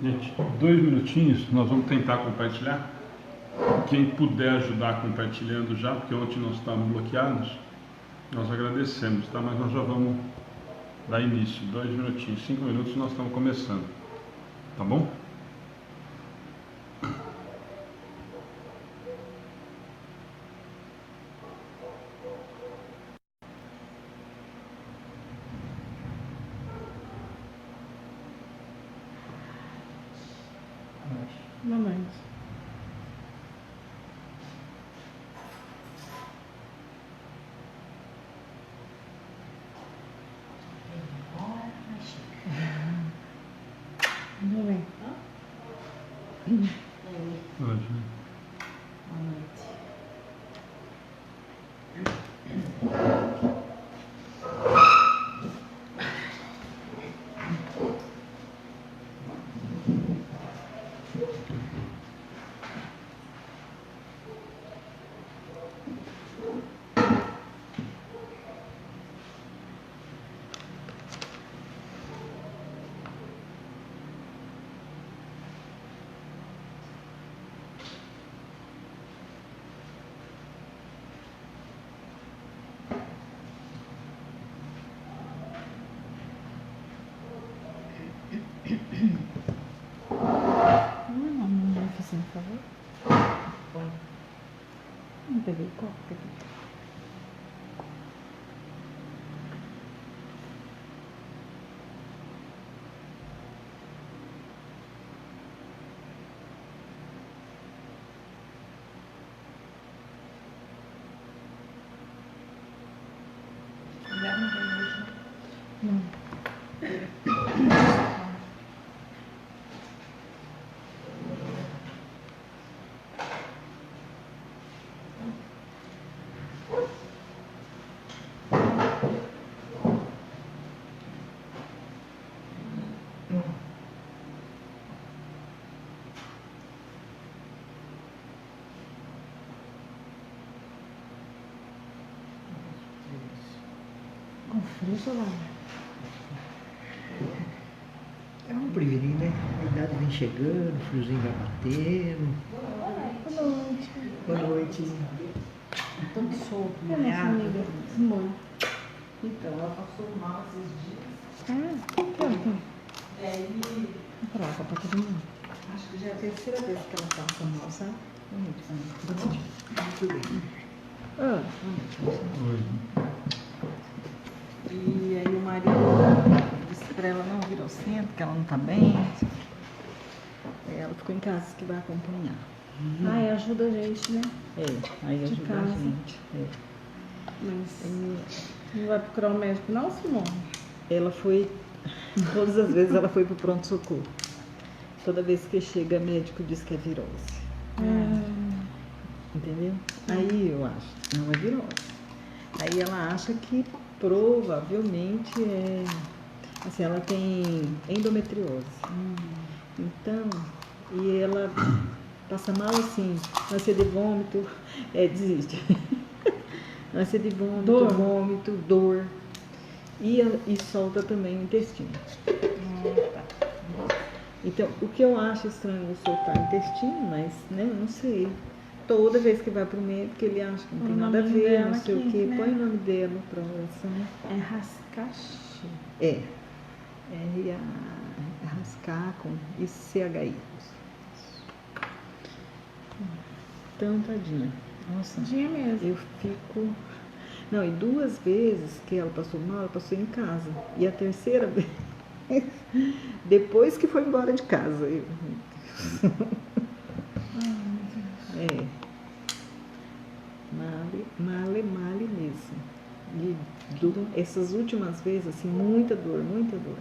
Gente, 2 minutinhos, nós vamos tentar compartilhar. Quem puder ajudar compartilhando já, porque ontem nós estávamos bloqueados, nós agradecemos, tá? Mas nós já vamos dar início. 2 minutinhos, 5 minutos nós estamos começando, tá bom? Mamãe. Mamãe. Hoje. Boa noite. Mamãe, vai fazer um favor? Põe. Não peguei copo, peguei. Já não tem hoje, né? Não. Com frio, Solana? É um prevenir, né? A idade vem chegando, o friozinho vai batendo. Boa noite. Boa noite. Todo solto, É nossa amiga Simone. Então, ela passou mal esses dias. Ah, pronto. E aí, Vou colocar pra todo mundo. acho que já é a terceira vez que ela passa mal, sabe? Muito bem. Ah, Hoje. E aí o marido disse pra ela não vir ao centro, que ela não tá bem. Aí ela ficou em casa, que vai acompanhar. ai, ajuda a gente, né? É, aí De ajuda a casa. gente. É. Mas não vai procurar um médico não, Simone? Ela foi, todas as vezes ela foi pro pronto-socorro. Toda vez que chega, médico diz que é virose. Entendeu? Aí eu acho, não é virose. Aí ela acha que provavelmente assim, ela tem endometriose. Então, e ela passa mal assim, ânsia de vômito, desiste. Ânsia de vômito, Dor. vômito, dor. E solta também o intestino. Então, o que eu acho estranho é soltar o intestino, mas né, eu não sei. Toda vez que vai pro médico, ele acha que não O tem nada a nome ver, dela não sei aqui, o quê. né? Põe o nome dela pra oração. É rascaxi. É. Rascar com ICHI. Então, tadinha. Nossa, Dia mesmo. eu fico. Não, e 2 vezes que ela passou mal, ela passou em casa. E a terceira vez, depois que foi embora de casa. É. Male mesmo. Essas últimas vezes, assim, muita dor, muita dor.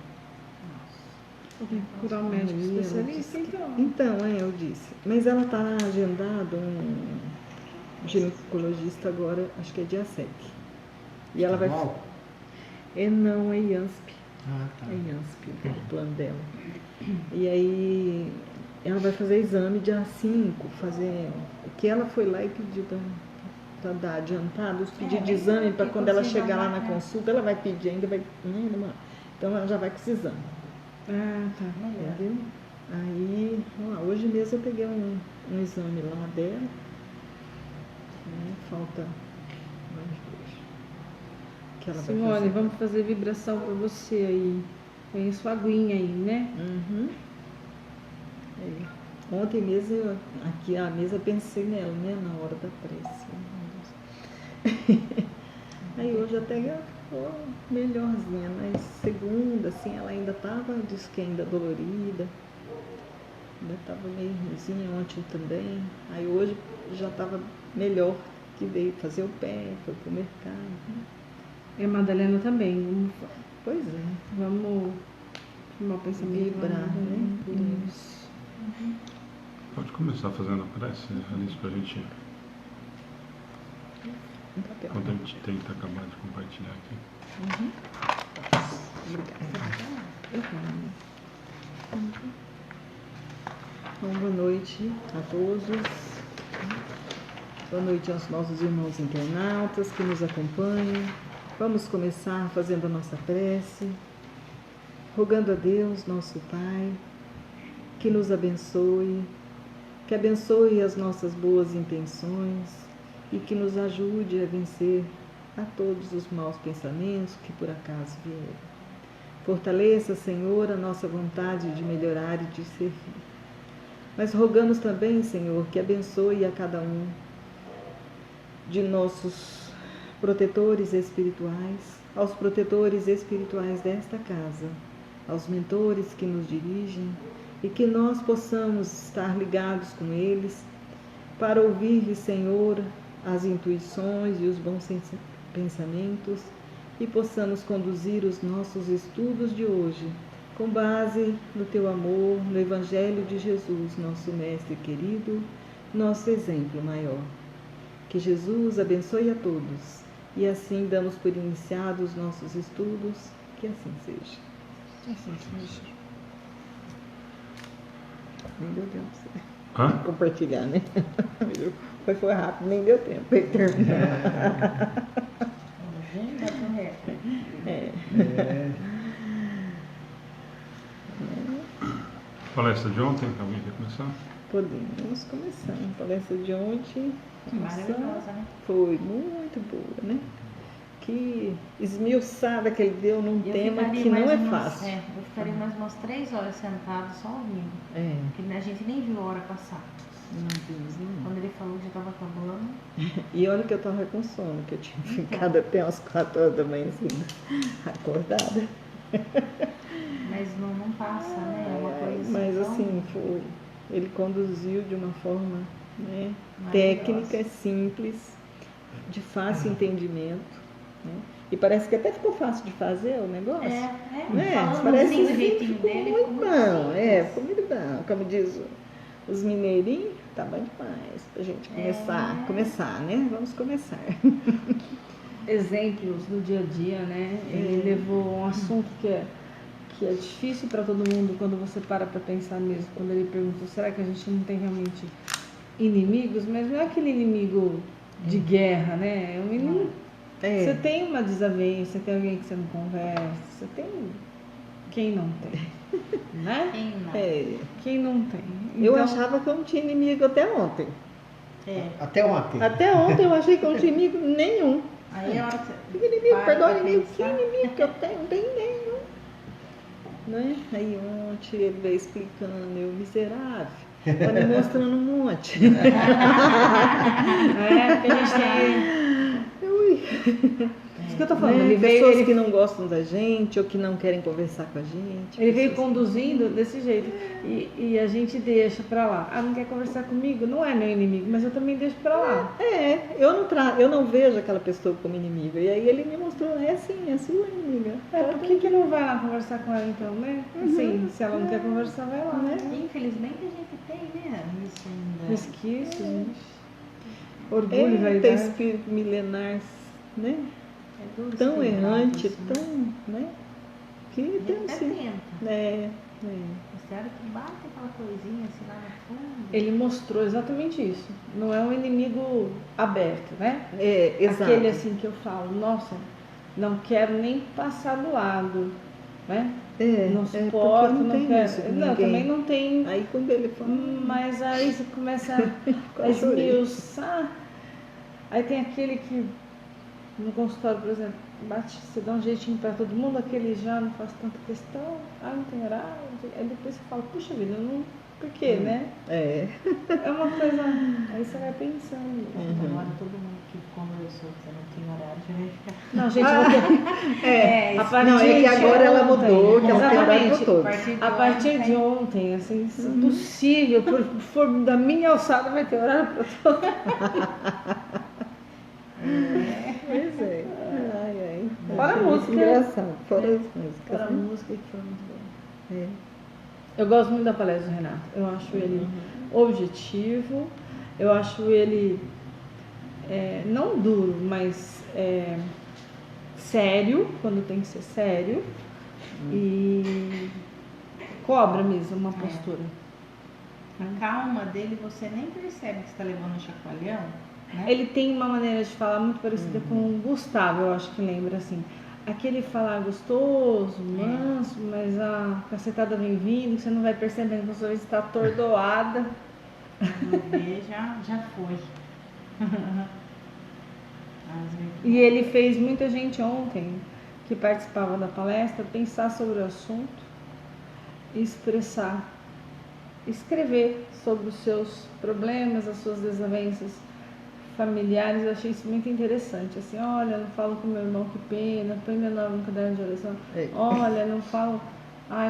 Tem que procurar um médico Aí ela especialista, disse que- então. Então, eu disse. Mas ela tá agendado um ginecologista agora, acho que é dia 7. E ela vai. Mal? Não, é IANSP. Ah, tá. É IANSP, o plano dela. E aí ela vai fazer exame dia 5, fazer. Que ela foi lá e pediu para dar adiantado os pedidos de exame, para quando ela chegar lá na consulta, ela vai pedir ainda, vai. Então ela já vai com esse exame. Ah, tá. Entendeu? Aí, hoje mesmo eu peguei um exame lá dela, né? Falta mais 2. Que ela vai Simone, fazer. vamos fazer vibração para você aí. Põe sua aguinha aí, né? Uhum. Aí, ontem mesmo, aqui à mesa, pensei nela, né? Na hora da prece. Aí hoje até ficou melhorzinha, mas segunda, assim, ela ainda estava, disse que ainda dolorida. Ainda estava meio ruimzinha ontem também. Aí hoje já estava melhor, que veio fazer o pé, foi pro mercado. Né? E a Madalena também. Pois é. Vamos tomar o pensamento. Vibrar, né? Por Isso. Pode começar fazendo a prece, Alice, para a gente, Um papel. quando a gente tenta acabar de compartilhar aqui. Uhum. Obrigada. Então, boa noite a todos. Boa noite aos nossos irmãos internautas que nos acompanham. Vamos começar fazendo a nossa prece, rogando a Deus, nosso Pai, que nos abençoe, que abençoe as nossas boas intenções e que nos ajude a vencer a todos os maus pensamentos que por acaso vierem. Fortaleça, Senhor, a nossa vontade de melhorar e de servir. Mas rogamos também, Senhor, que abençoe a cada um de nossos protetores espirituais, aos protetores espirituais desta casa, aos mentores que nos dirigem e que nós possamos estar ligados com eles para ouvir, Senhor, as intuições e os bons pensamentos e possamos conduzir os nossos estudos de hoje com base no Teu amor, no Evangelho de Jesus, nosso Mestre querido, nosso exemplo maior. Que Jesus abençoe a todos e assim damos por iniciados os nossos estudos, que assim seja. Assim seja. Nem deu tempo de Hã? compartilhar, né? Foi rápido, nem deu tempo para terminar. É. Palestra de ontem, alguém quer começar? Podemos começar. A palestra de ontem Maravilhosa, né? foi muito boa, né? Que esmiuçada que ele deu num tema ficaria que não mais é umas- fácil. eu ficaria mais umas 3 horas sentada só ouvindo. É, Porque a gente nem viu a hora passar. não Deus, não. Quando ele falou que já estava acabando. E olha que eu tava com sono, que eu tinha ficado até umas 4 horas da manhã assim, acordada. Mas não passa, né? É uma coisa assim. Mas tão assim, foi. Ele conduziu de uma forma, né, maravilhosa. técnica, simples, de fácil entendimento. Né? E parece que até ficou fácil de fazer o negócio. Né? Falando Parece assim, do que jeitinho ficou dele. muito ficou bom, simples. ficou muito bom. Como diz os mineirinhos, tá bom demais pra gente começar, né? Vamos começar. Exemplos do dia a dia, né? Ele levou um assunto que é difícil para todo mundo quando você para pensar mesmo. Quando ele perguntou, será que a gente não tem realmente inimigos? Mas não é aquele inimigo de guerra, né? É um inimigo. É. Você tem uma desavença, tem alguém que você não conversa, você tem. Quem não tem? Né? Quem não? É, Quem não tem? eu Então, achava que eu não tinha inimigo até ontem. É. Até ontem. Até ontem eu achei que eu não tinha inimigo nenhum. Aí a hora que Que você. inimigo, para perdão, pra inimigo, que pensar. inimigo que eu tenho? Não tenho nenhum. Né? Aí ontem ele veio explicando, eu miserável, tá me mostrando um monte. porque a gente tem. Ui. Isso que eu tô falando, Né? ele veio. Pessoas Ele, que não gostam da gente ou que não querem conversar com a gente. ele veio pessoas- conduzindo desse jeito. E a gente deixa pra lá. Ah, não quer conversar comigo? Não é meu inimigo, mas eu também deixo pra lá. eu não vejo aquela pessoa como inimiga. E aí ele me mostrou, é assim, é sua inimiga. Por que não vai lá conversar com ela então, né? Assim, se ela não quer conversar, vai lá, né? Infelizmente a gente tem, né? Isso ainda. Resquícios, né? É, Orgulho, tem vaidade. espírito milenar, né? É duro Tão esse errante, isso, né? tão, né? Que A gente tem até sim. tenta. Mas tem hora que bate aquela coisinha assim lá no fundo. Ele mostrou exatamente isso. Não é um inimigo aberto, né? Exato. Aquele assim que eu falo, nossa, não quero nem passar do lado. né? Não porque suporta, não não tem quer. isso com Não, ninguém. também não tem. Aí quando ele fala, Mas aí você começa a Quase chorei. esmiuçar. Aí tem aquele que no consultório, por exemplo, bate, você dá um jeitinho pra todo mundo, aquele já não faz tanta questão, não tem horário. Aí depois você fala, puxa vida, não. Por quê, né? É uma coisa. Aí você vai pensando. Agora todo mundo que conversou que não tem horário já vai ficar. Não, gente, eu vou a partir não, é que de agora ela ontem, mudou, que ela tem horário para exatamente. todos. A partir de ontem, assim, se possível, por for da minha alçada, vai ter horário para todos. Pois é. Ai. Fora a música. Engraçado, fora as músicas. Fora a né? música que foi muito boa. É. Eu gosto muito da palestra do Renato. Eu acho ele objetivo, eu acho ele não duro, mas sério, quando tem que ser sério, e cobra mesmo uma postura. A calma dele você nem percebe que você está levando um chacoalhão, né? Ele tem uma maneira de falar muito parecida com o Gustavo, eu acho que lembra assim. Aquele falar gostoso, manso, mas a cacetada vem vindo, você não vai percebendo, você está atordoada. Quando vê, já foi. E ele fez muita gente ontem que participava da palestra pensar sobre o assunto e expressar, escrever sobre os seus problemas, as suas desavenças familiares. Eu achei isso muito interessante, assim, olha, não falo com meu irmão, que pena, põe meu nome no caderno de oração, olha, não falo,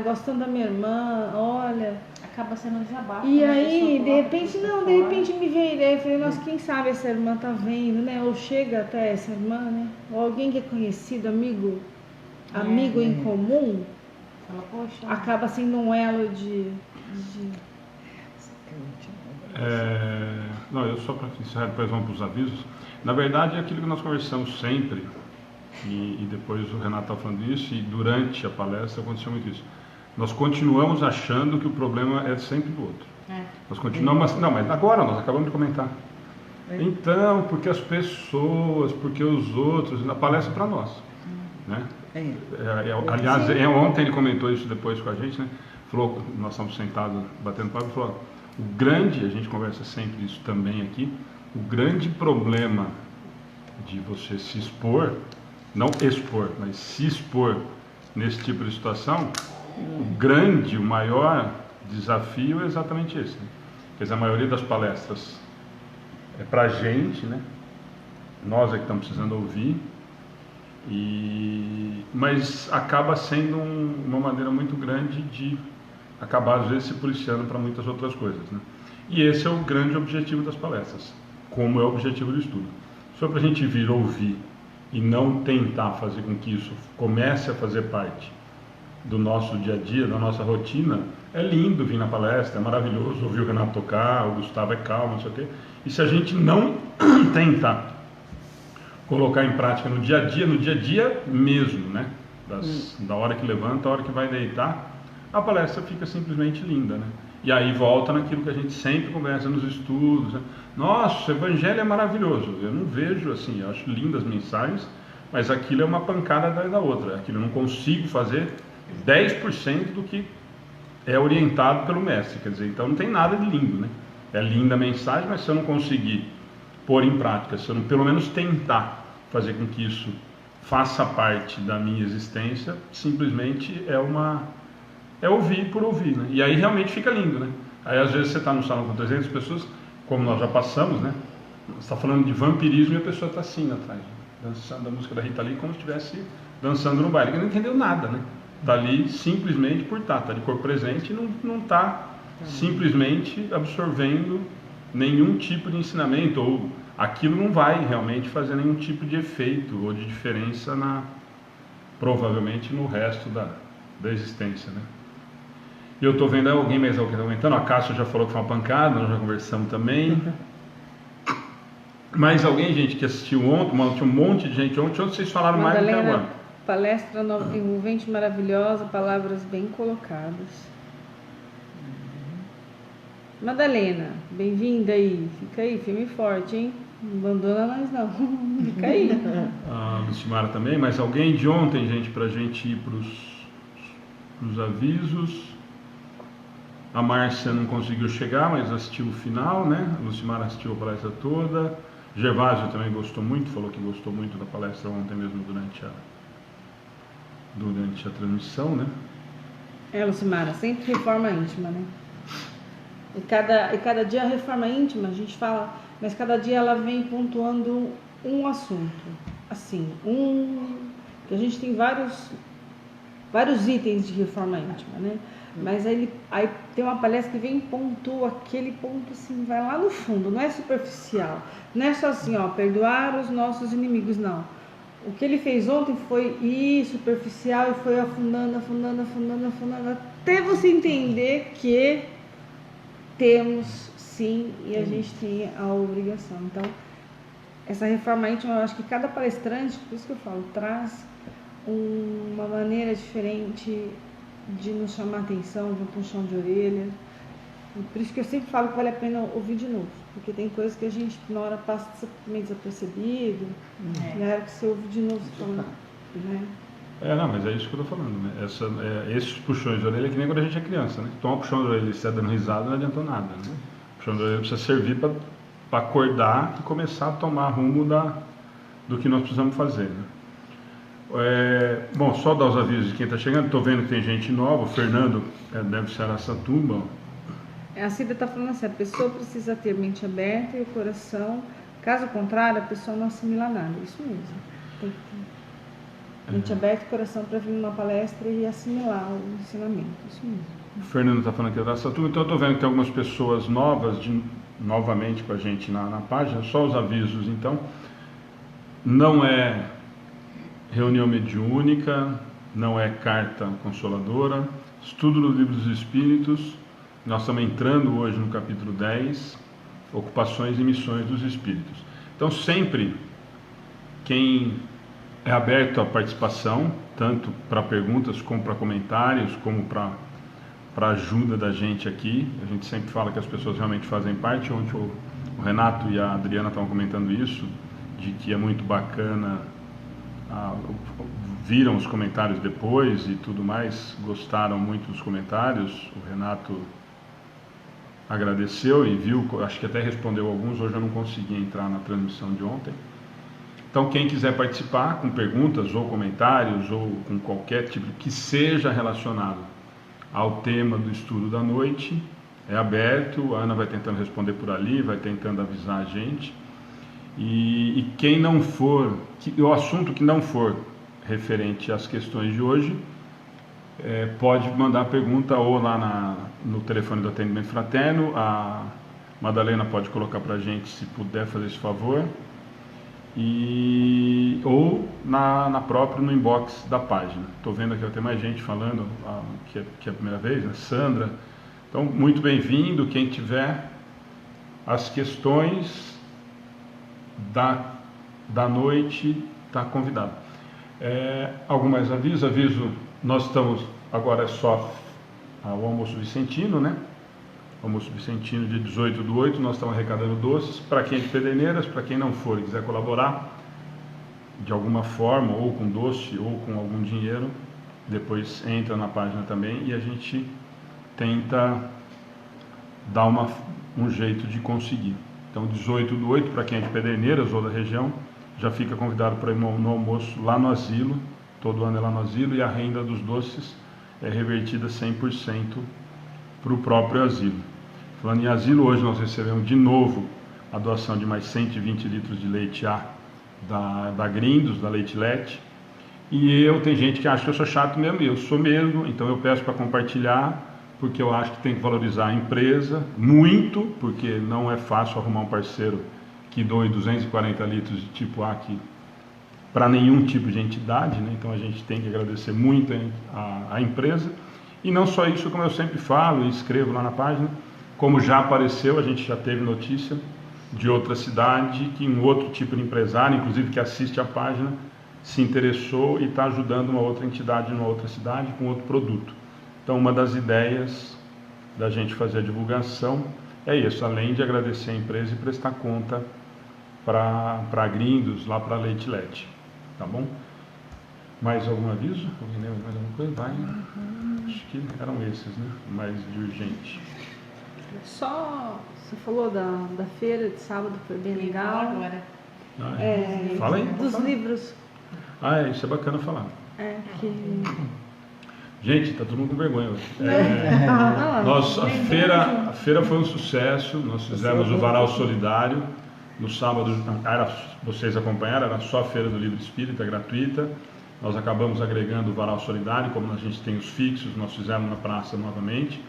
gostando da minha irmã, olha. Acaba sendo um desabafo. E né? aí, de A pessoa repente, coloca de fora. repente me veio a ideia, eu falei, nossa, quem sabe essa irmã tá vendo, né, ou chega até essa irmã, né, ou alguém que é conhecido, amigo em comum, Fala, poxa, acaba sendo um elo de... Não, eu só para encerrar, depois vamos para os avisos. Na verdade, é aquilo que nós conversamos sempre, e depois o Renato está falando isso, e durante a palestra aconteceu muito isso. Nós continuamos achando que o problema é sempre do outro. Nós continuamos... Não, mas agora nós acabamos de comentar. Então, porque as pessoas, porque os outros... Na palestra para nós. Né? Aliás, ontem ele comentou isso depois com a gente, né? Falou, nós estamos sentados batendo papo, e falou, o grande, a gente conversa sempre isso também aqui, o grande problema de você se expor, não expor, mas se expor nesse tipo de situação, o maior desafio é exatamente esse. Né? Quer dizer, a maioria das palestras é pra gente, né? Nós é que estamos precisando ouvir, mas acaba sendo uma maneira muito grande de acabar às vezes se policiando para muitas outras coisas, né? E esse é o grande objetivo das palestras, como é o objetivo do estudo. Só para a gente vir ouvir e não tentar fazer com que isso comece a fazer parte do nosso dia a dia, da nossa rotina, é lindo vir na palestra, é maravilhoso ouvir o Renato tocar, o Gustavo é calmo, não sei o quê. E se a gente não tentar colocar em prática no dia a dia mesmo, né? Da hora que levanta, a hora que vai deitar, a palestra fica simplesmente linda, né? E aí volta naquilo que a gente sempre conversa nos estudos, né? Nossa, o evangelho é maravilhoso. Eu não vejo assim, eu acho lindas as mensagens, mas aquilo é uma pancada atrás da outra. Aquilo eu não consigo fazer 10% do que é orientado pelo mestre, quer dizer, então não tem nada de lindo, né? É linda a mensagem, mas se eu não conseguir pôr em prática, se eu não pelo menos tentar fazer com que isso faça parte da minha existência, simplesmente é ouvir por ouvir, né? E aí realmente fica lindo, né? Aí às vezes você está no salão com 300 pessoas, como nós já passamos, né? Você está falando de vampirismo e a pessoa está assim atrás, dançando a música da Rita Lee como se estivesse dançando no baile, que não entendeu nada, né? Está ali simplesmente por estar, está de corpo presente e não está simplesmente absorvendo nenhum tipo de ensinamento, ou aquilo não vai realmente fazer nenhum tipo de efeito ou de diferença provavelmente no resto da existência, né? E eu estou vendo alguém mais alguém comentando, a Cássia já falou que foi uma pancada, nós já conversamos também. Mais alguém, gente, que assistiu ontem, tinha um monte de gente ontem vocês falaram mais do que agora. Palestra envolvente, maravilhosa, palavras bem colocadas. Madalena, bem-vinda aí. Fica aí, firme e forte, hein? Não abandona nós não. Fica aí. A Lucimara também, mas alguém de ontem, gente, pra gente ir pros os avisos. A Márcia não conseguiu chegar, mas assistiu o final, né? A Lucimar assistiu a palestra toda. Gervásio também gostou muito, falou que gostou muito da palestra ontem mesmo durante a transmissão, né? Lucimara, sempre reforma íntima, né? E cada dia a reforma íntima, a gente fala, mas cada dia ela vem pontuando um assunto. Assim, que a gente tem vários itens de reforma íntima, né? Mas aí tem uma palestra que vem e pontua aquele ponto assim, vai lá no fundo, não é superficial. Não é só assim, ó, perdoar os nossos inimigos, não. O que ele fez ontem foi superficial e foi afundando, até você entender que temos sim e a gente tem a obrigação. Então, essa reforma íntima, eu acho que cada palestrante, por isso que eu falo, traz uma maneira diferente de nos chamar a atenção, de um puxão de orelha. E por isso que eu sempre falo que vale a pena ouvir de novo, porque tem coisas que a gente na hora passa meio desapercebido, na hora que você ouve de novo, você fala, né? Não, mas é isso que eu tô falando, né? Esses puxões de orelha é que nem quando a gente é criança, né? Toma um puxão de orelha e você dando risada, não adiantou nada, né? O puxão de orelha precisa servir para acordar e começar a tomar rumo do que nós precisamos fazer, né? Bom, só dar os avisos de quem está chegando. Estou vendo que tem gente nova. O Fernando deve ser Araçatuba. A Cida está falando assim, a pessoa precisa ter mente aberta e o coração, caso contrário, a pessoa não assimila nada. Isso mesmo. Tem que ter mente aberta e coração para vir numa palestra e assimilar o ensinamento. Isso mesmo. O Fernando está falando aqui da Araçatuba. Então eu estou vendo que tem algumas pessoas novas novamente com a gente na página. Só os avisos, então. Não é reunião mediúnica, não é carta consoladora, estudo do Livro dos Espíritos. Nós estamos entrando hoje no capítulo 10, ocupações e missões dos Espíritos. Então sempre quem é aberto à participação, tanto para perguntas como para comentários, como para ajuda da gente aqui. A gente sempre fala que as pessoas realmente fazem parte. Ontem o Renato e a Adriana estavam comentando isso, de que é muito bacana. Viram os comentários depois e tudo mais, gostaram muito dos comentários. O Renato agradeceu e viu, acho que até respondeu alguns. Hoje eu não consegui entrar na transmissão de ontem. Então quem quiser participar com perguntas ou comentários ou com qualquer tipo que seja relacionado ao tema do estudo da noite, é aberto. A Ana vai tentando responder por ali, vai tentando avisar a gente. E quem não for, o assunto que não for referente às questões de hoje, pode mandar pergunta ou lá no telefone do atendimento fraterno. A Madalena pode colocar para a gente, se puder fazer esse favor, ou na própria, no inbox da página. Estou vendo aqui, tem mais gente falando, que é a primeira vez, né? Sandra. Então, muito bem-vindo. Quem tiver as questões da noite está convidado. Algum mais aviso? Nós estamos, agora é só o almoço vicentino, né? Almoço vicentino, dia 18/8, nós estamos arrecadando doces para quem é de Pederneiras. Para quem não for e quiser colaborar de alguma forma, ou com doce ou com algum dinheiro, depois entra na página também e a gente tenta dar um jeito de conseguir. Então, 18/8, para quem é de Pederneiras ou da região, já fica convidado para ir no almoço lá no asilo. Todo ano é lá no asilo, e a renda dos doces é revertida 100% para o próprio asilo. Falando em asilo, hoje nós recebemos de novo a doação de mais 120 litros de leite A da Grindos, da Leitilete. E tem gente que acha que eu sou chato mesmo, e eu sou mesmo. Então eu peço para compartilhar, porque eu acho que tem que valorizar a empresa muito, porque não é fácil arrumar um parceiro que doe 240 litros de tipo A para nenhum tipo de entidade, né? Então a gente tem que agradecer muito a empresa. E não só isso, como eu sempre falo e escrevo lá na página, como já apareceu, a gente já teve notícia de outra cidade, que um outro tipo de empresário, inclusive que assiste a página, se interessou e está ajudando uma outra entidade numa outra cidade com outro produto. Então, uma das ideias da gente fazer a divulgação é isso, além de agradecer a empresa e prestar conta para Grindos, lá para Leitilete, tá bom? Mais algum aviso? Alguém lembra de mais alguma coisa? Vai. Acho que eram esses, né? Mais de urgente. Só, você falou da feira de sábado, foi bem Legal legal. agora. Ah, É, Fala aí. dos livros. Isso é bacana falar. Que... Gente, tá todo mundo com vergonha hoje. A feira foi um sucesso. Nós fizemos o Varal Solidário. No sábado, vocês acompanharam, era só a Feira do Livro Espírita, gratuita. Nós acabamos agregando o Varal Solidário, como a gente tem os fixos, nós fizemos na praça novamente.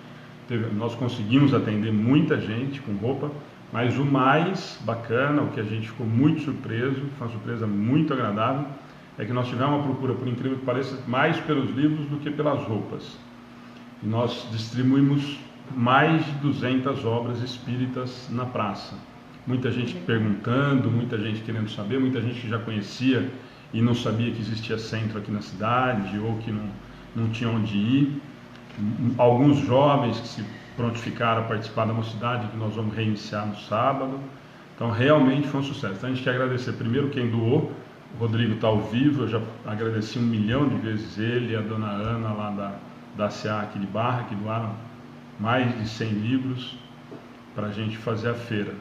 Nós conseguimos atender muita gente com roupa, mas o mais bacana, o que a gente ficou muito surpreso, foi uma surpresa muito agradável, é que nós tivemos uma procura, por incrível que pareça, mais pelos livros do que pelas roupas. E nós distribuímos mais de 200 obras espíritas na praça. Muita gente perguntando, muita gente querendo saber, muita gente que já conhecia e não sabia que existia centro aqui na cidade ou que não tinha onde ir. Alguns jovens que se prontificaram a participar da mocidade, que nós vamos reiniciar no sábado. Então realmente foi um sucesso. Então a gente quer agradecer primeiro quem doou. O Rodrigo está ao vivo, eu já agradeci 1 milhão de vezes ele e a dona Ana lá da CA aqui de Barra, que doaram mais de 100 livros para a gente fazer a feira.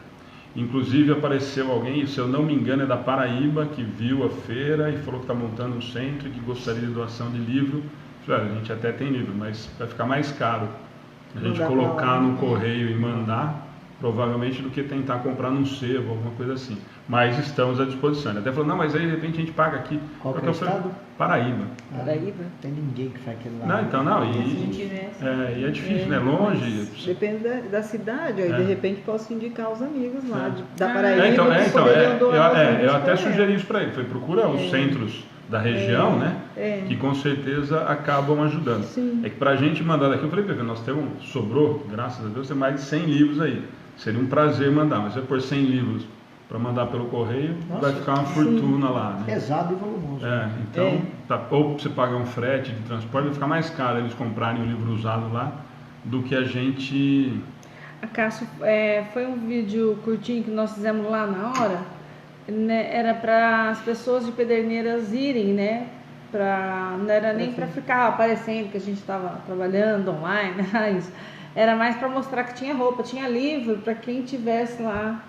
Inclusive apareceu alguém, se eu não me engano é da Paraíba, que viu a feira e falou que está montando um centro e que gostaria de doação de livro. A gente até tem livro, mas vai ficar mais caro a gente colocar no correio e mandar, provavelmente, do que tentar comprar num sebo, alguma coisa assim. Mas estamos à disposição. Ele até falou, não, mas aí de repente a gente paga aqui. Qual que é o estado? Paraíba. Paraíba? Não tem ninguém que faz aquilo lá. Não, então não, e é difícil, né? Longe. Depende da cidade, aí de repente posso indicar os amigos lá da É, Paraíba. então, que poderiam doar os livros eu até pra sugeri isso para ele. Foi procura os centros da região, né? Que com certeza acabam ajudando. Sim. É que pra gente mandar daqui, eu falei, Pepe, nós temos, sobrou, graças a Deus, tem mais de 100 livros aí. Seria um prazer mandar, mas se eu pôr 100 livros para mandar pelo correio, Nossa, vai ficar uma fortuna lá, né? Pesado e volumoso. Então, ou você pagar um frete de transporte, vai ficar mais caro eles comprarem o livro usado lá do que a gente... A Cássio, foi um vídeo curtinho que nós fizemos lá na hora, né? Era para as pessoas de Pederneiras irem, né? Não era nem para ficar aparecendo que a gente estava trabalhando online, mas era mais para mostrar que tinha roupa, tinha livro para quem tivesse lá.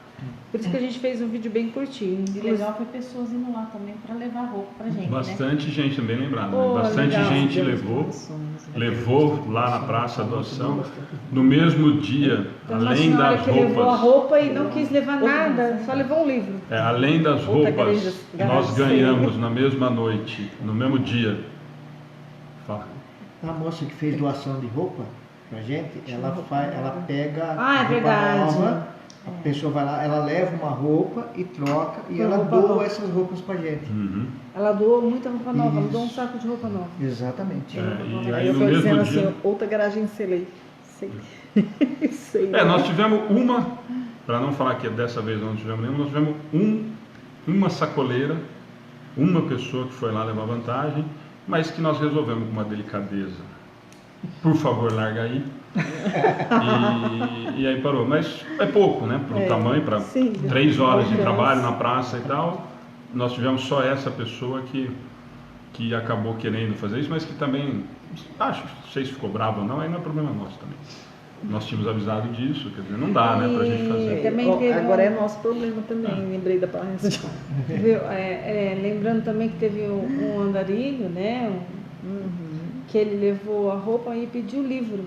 Por isso que a gente fez um vídeo bem curtinho. E legal foi pessoas indo lá também para levar roupa pra gente, Bastante gente, bem lembrado, né? Oh, Bastante legal. gente levou lá na praça a doação. No mesmo dia, Tem uma além senhora das que levou a roupas, roupa e não quis levar nada, só levou um livro. além das Outra roupas, garagem nós ganhamos na mesma noite, no mesmo dia. Fala. A moça que fez doação de roupa pra gente, ela pega Ah, é a roupa verdade. nova, a pessoa vai lá, ela leva uma roupa e troca e ela roupa doa nova. essas roupas pra gente. Uhum. Ela doou muita roupa nova, ela Isso. doou um saco de roupa nova. Exatamente. E Aí aí eu no tô mesmo dizendo dia... assim, outra garagem selei. Sei. Sei. nós tivemos para não falar que dessa vez não tivemos nenhuma, nós tivemos uma sacoleira, uma pessoa que foi lá levar vantagem, mas que nós resolvemos com uma delicadeza. Por favor, larga aí. E aí parou. Mas é pouco, né? Para o tamanho, para 3 horas de trabalho na praça e tal. Nós tivemos só essa pessoa que acabou querendo fazer isso, mas que também, acho, não sei se ficou bravo ou não, aí não é problema nosso também. Nós tínhamos avisado disso, quer dizer, não dá, né, pra gente fazer. Também teve Agora é nosso problema também, lembrei da palestra. Viu? Lembrando também que teve um andarilho, né? Que ele levou a roupa e pediu o livro.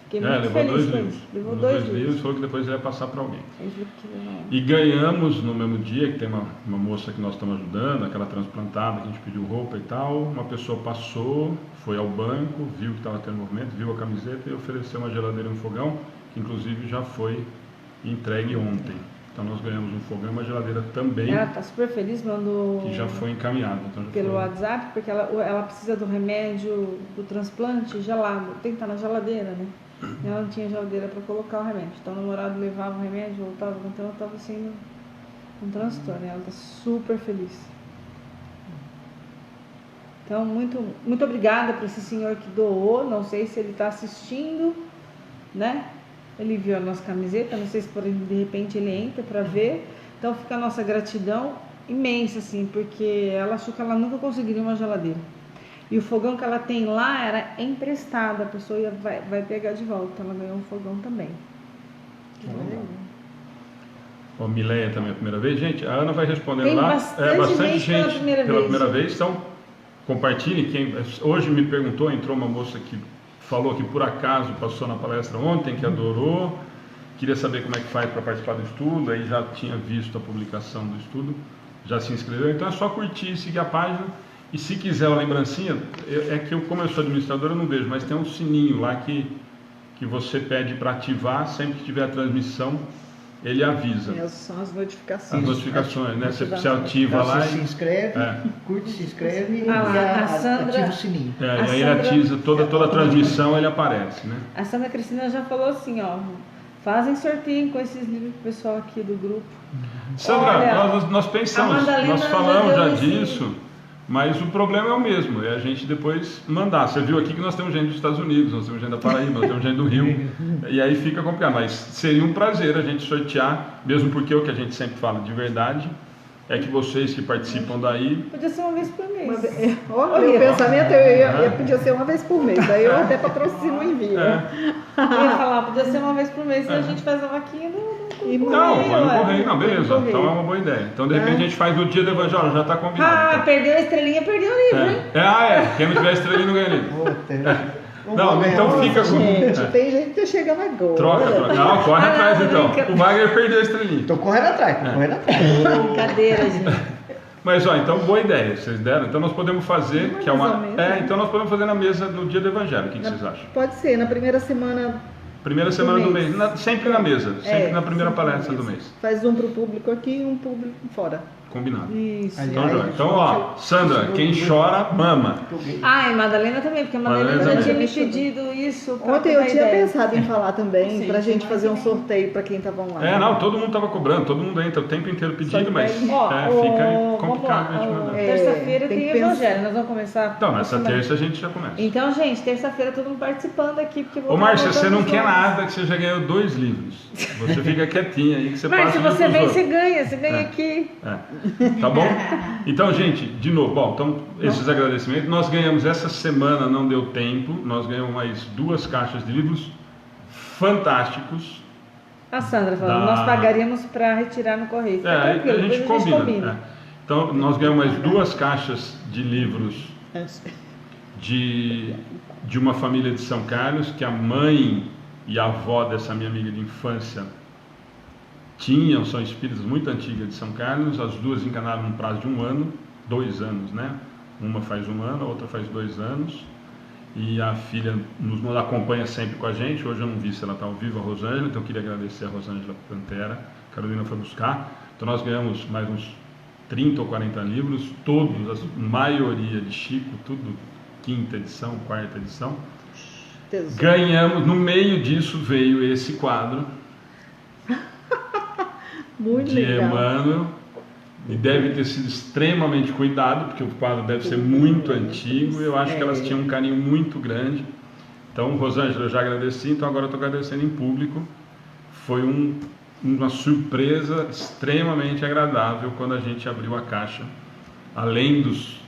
Fiquei muito Levou feliz 2 com livros. isso. Levou 2 livros. Falou que depois ele ia passar para alguém. Ele falou que levou. E ganhamos no mesmo dia, que tem uma moça que nós estamos ajudando, aquela transplantada que a gente pediu roupa e tal. Uma pessoa passou, foi ao banco, viu que estava tendo movimento, viu a camiseta e ofereceu uma geladeira e um fogão, que inclusive já foi entregue ontem. Então nós ganhamos um fogão e uma geladeira também, Ela está super feliz, mandou que já foi encaminhada. Então já pelo foi. WhatsApp, porque ela precisa do remédio do transplante gelado. Tem que estar na geladeira, né? Ela não tinha geladeira para colocar o remédio. Então o namorado levava o remédio, voltava, então ela estava sendo um transtorno. Ela está super feliz. Então, muito, muito obrigada para esse senhor que doou. Não sei se ele está assistindo, né? Ele viu a nossa camiseta, não sei se de repente ele entra para ver. Então fica a nossa gratidão imensa, assim, porque ela achou que ela nunca conseguiria uma geladeira. E o fogão que ela tem lá era emprestado, a pessoa vai pegar de volta. Ela ganhou um fogão também. Ó, Mileia também é a primeira vez. Gente, a Ana vai respondendo Tem lá. bastante gente pela primeira vez. Então, compartilhem. Hoje me perguntou, entrou uma moça que falou que por acaso passou na palestra ontem, que adorou, queria saber como é que faz para participar do estudo, aí já tinha visto a publicação do estudo, já se inscreveu. Então é só curtir e seguir a página. E se quiser uma lembrancinha, como eu sou administrador, eu não vejo, mas tem um sininho lá que você pede para ativar, sempre que tiver a transmissão, ele avisa. São as notificações. As notificações, né? Você ativa lá Você se inscreve, curte, se inscreve e a Sandra- ativa o sininho. e aí ele ativa toda a transmissão, ele aparece, né? A Sandra Cristina já falou assim, ó, fazem sorteio com esses livros pro pessoal aqui do grupo. Sandra, Olha, nós pensamos, a Madalena nós falamos já já deu esse- disso, mas o problema é o mesmo, é a gente depois mandar. Você viu aqui que nós temos gente dos Estados Unidos, nós temos gente da Paraíba, nós temos gente do Rio, e aí fica complicado, mas seria um prazer a gente sortear, mesmo porque o que a gente sempre fala de verdade é que vocês que participam daí... Podia ser uma vez por mês. Olha, meu pensamento eu podia ser uma vez por mês, daí eu até patrocino o envio. Eu ia falar, podia ser uma vez por mês, e a gente faz a vaquinha E Não, vai no ué. correio, não, beleza, Correio. então é uma boa ideia. Então de repente a gente faz no dia do Evangelho, já está combinado. Ah, então. perdeu a estrelinha, perdeu o livro, hein? Quem não tiver estrelinha não ganha livro. Puta, Não, então fica com... Gente, tem gente que tá chegando agora. Troca. Não, corre atrás então. brinca- O Wagner perdeu a estrelinha. Tô correndo atrás, tô correndo atrás. Brincadeira, gente. Mas ó, então boa ideia, vocês deram. Então nós podemos fazer, que é Mais ou uma. menos, né? Então nós podemos fazer na mesa no dia do Evangelho. O que vocês acham? Pode ser, na primeira semana. Primeira semana do mês. mês. Sempre na mesa, sempre na primeira sempre na palestra do mesa. mês. Faz um pro público aqui e um público fora. Combinado. Isso. Aliás, Então, joia. Então, ó, Sandra, quem chora, mama. Ah, e Madalena também, porque a Madalena Madalena já também. tinha me pedido isso. pra Ontem eu ter tinha ideia. pensado em falar também, Sim, pra gente mas fazer um também. sorteio pra quem tava online. Não, todo mundo estava cobrando, todo mundo entra o tempo inteiro Só pedindo, que mas daí- Ó, fica vamos complicado a gente lá, mandar. terça-feira tem tem que pensar. Evangelho, nós vamos começar. Então, nessa semana. terça a gente já começa. Então, gente, terça-feira todo mundo participando aqui, porque eu vou Ô Márcia, gravar você não todos quer os nada, que você já ganhou 2 livros. Você fica quietinha aí que você Mas passa se o livro você pros vem, outros. você ganha É. aqui. Tá bom? Então, gente, de novo, bom, então esses agradecimentos. Nós ganhamos essa semana, não deu tempo, nós ganhamos mais 2 caixas de livros fantásticos. A Sandra falando, Da- nós pagaríamos para retirar no correio. Fica Aí tranquilo, a gente depois combina. Então, nós ganhamos mais 2 caixas de livros de uma família de São Carlos, que a mãe e a avó dessa minha amiga de infância são espíritas muito antigas de São Carlos. As 2 encarnaram num prazo de 1 ano, 2 anos, né? Uma faz 1 ano, a outra faz 2 anos. E a filha nos acompanha sempre com a gente. Hoje eu não vi se ela está ao vivo, a Rosângela, então eu queria agradecer a Rosângela Pantera. A Carolina foi buscar. Então nós ganhamos mais uns 30 ou 40 livros, todos, a maioria de Chico, tudo 5ª edição, 4ª edição. Tesouro. Ganhamos, no meio disso veio esse quadro Muito de legal. Emmanuel, e deve ter sido extremamente cuidado, porque o quadro deve ser muito antigo, e eu acho que elas tinham um carinho muito grande. Então, Rosângela, eu já agradeci, então agora eu estou agradecendo em público. Foi uma surpresa extremamente agradável quando a gente abriu a caixa. Além dos